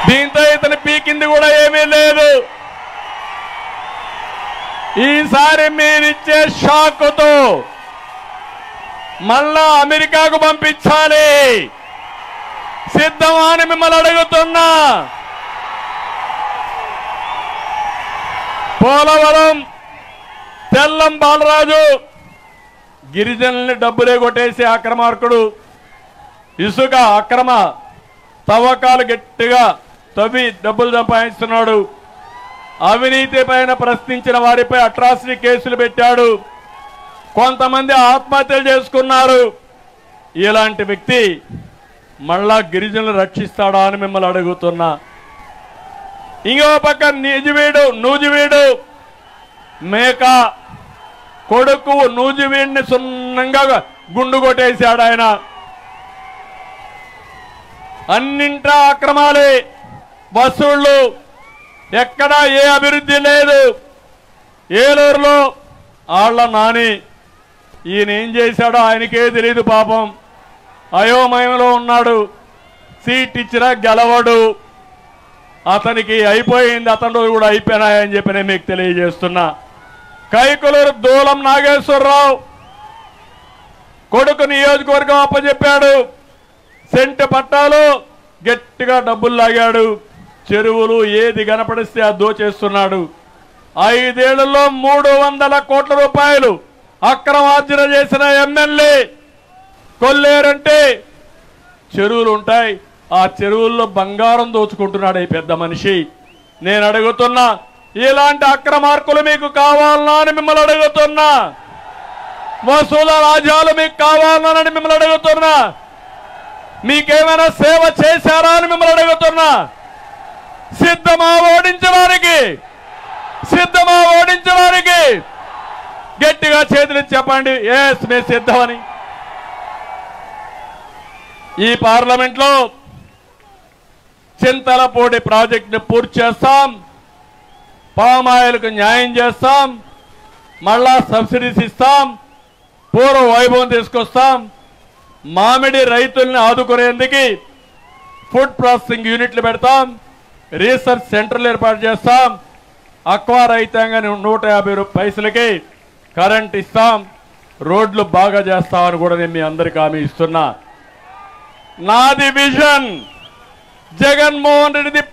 దీంతో ఇతను పీకింది కూడా ఏమీ లేదు. ఈసారి మీరిచ్చే షాకుతో మళ్ళా అమెరికాకు పంపించాలి. సిద్ధమా అని మిమ్మల్ని అడుగుతున్నా. పోలవరం తెల్లం బాలరాజు గిరిజనుల్ని డబ్బులే కొట్టేసి అక్రమార్కుడు. ఇసుక అక్రమ తవ్వకాలు గట్టిగా తవ్వి డబ్బులు సంపాదిస్తున్నాడు. అవినీతి పైన ప్రశ్నించిన వారిపై అట్రాసిటీ కేసులు పెట్టాడు. కొంతమంది ఆత్మహత్యలు చేసుకున్నారు. ఇలాంటి వ్యక్తి మళ్ళా గిరిజనులు రక్షిస్తాడా అని మిమ్మల్ని అడుగుతున్నా. ఇంకో పక్క నూజివీడు మేక కొడుకు నూజివీడిని సున్నంగా గుండు కొట్టేశాడు ఆయన. అన్నింటా అక్రమాలే, వసూళ్లు, ఎక్కడా ఏ అభివృద్ధి లేదు. ఏలూరులో ఆళ్ల నాని, ఈయన ఏం చేశాడో ఆయనకే తెలియదు పాపం. అయోమయంలో ఉన్నాడు. సీట్ ఇచ్చినా గెలవడు. అతనికి అయిపోయింది, అతను కూడా అయిపోయినాయని చెప్పి నేను మీకు తెలియజేస్తున్నా. కైకులూరు దూలం నాగేశ్వరరావు కొడుకు నియోజకవర్గం అప్పచెప్పాడు. సెంటు పట్టాలు గట్టిగా డబ్బులు లాగాడు. చెరువులు ఏది కనపడిస్తే అది దోచేస్తున్నాడు. 5 ఏళ్లలో 300 కోట్ల రూపాయలు అక్రమార్జన చేసిన ఎమ్మెల్యే. కొల్లేరంటే చెరువులు ఉంటాయి, ఆ చెరువుల్లో బంగారం దోచుకుంటున్నాడు ఈ పెద్ద మనిషి. నేను అడుగుతున్నా, ఇలాంటి అక్రమార్కులు మీకు కావాలనా అని మిమ్మల్ని అడుగుతున్నా. వసూల రాజ్యాలు మీకు కావాలని మిమ్మల్ని అడుగుతున్నా. మీకేమైనా సేవ చేశారా అని మిమ్మల్ని అడుగుతున్నా. సిద్ధమా ఓడించడానికి? సిద్ధమా ఓడించడానికి? గట్టిగా చేతులు చెప్పండి, ఎస్ మేము సిద్ధమని. ఈ పార్లమెంట్లో చింతలపూడి ప్రాజెక్టుని పూర్తి చేస్తాం, పామాయిల్కు న్యాయం చేస్తాం, మళ్ళా సబ్సిడీస్ ఇస్తాం, పూర్వ వైభవం తీసుకొస్తాం. మామిడి రైతుల్ని ఆదుకునేందుకు ఫుడ్ ప్రాసెసింగ్ యూనిట్లు పెడతాం, రీసెర్చ్ సెంటర్లు ఏర్పాటు చేస్తాం. అక్వా రైతాంగాన్ని 150 పైసలకి కరెంట్ ఇస్తాం, రోడ్లు బాగా చేస్తామని కూడా నేను మీ అందరికీ హామీ ఇస్తున్నా. నాది విజన్, జగన్మోహన్ రెడ్డిది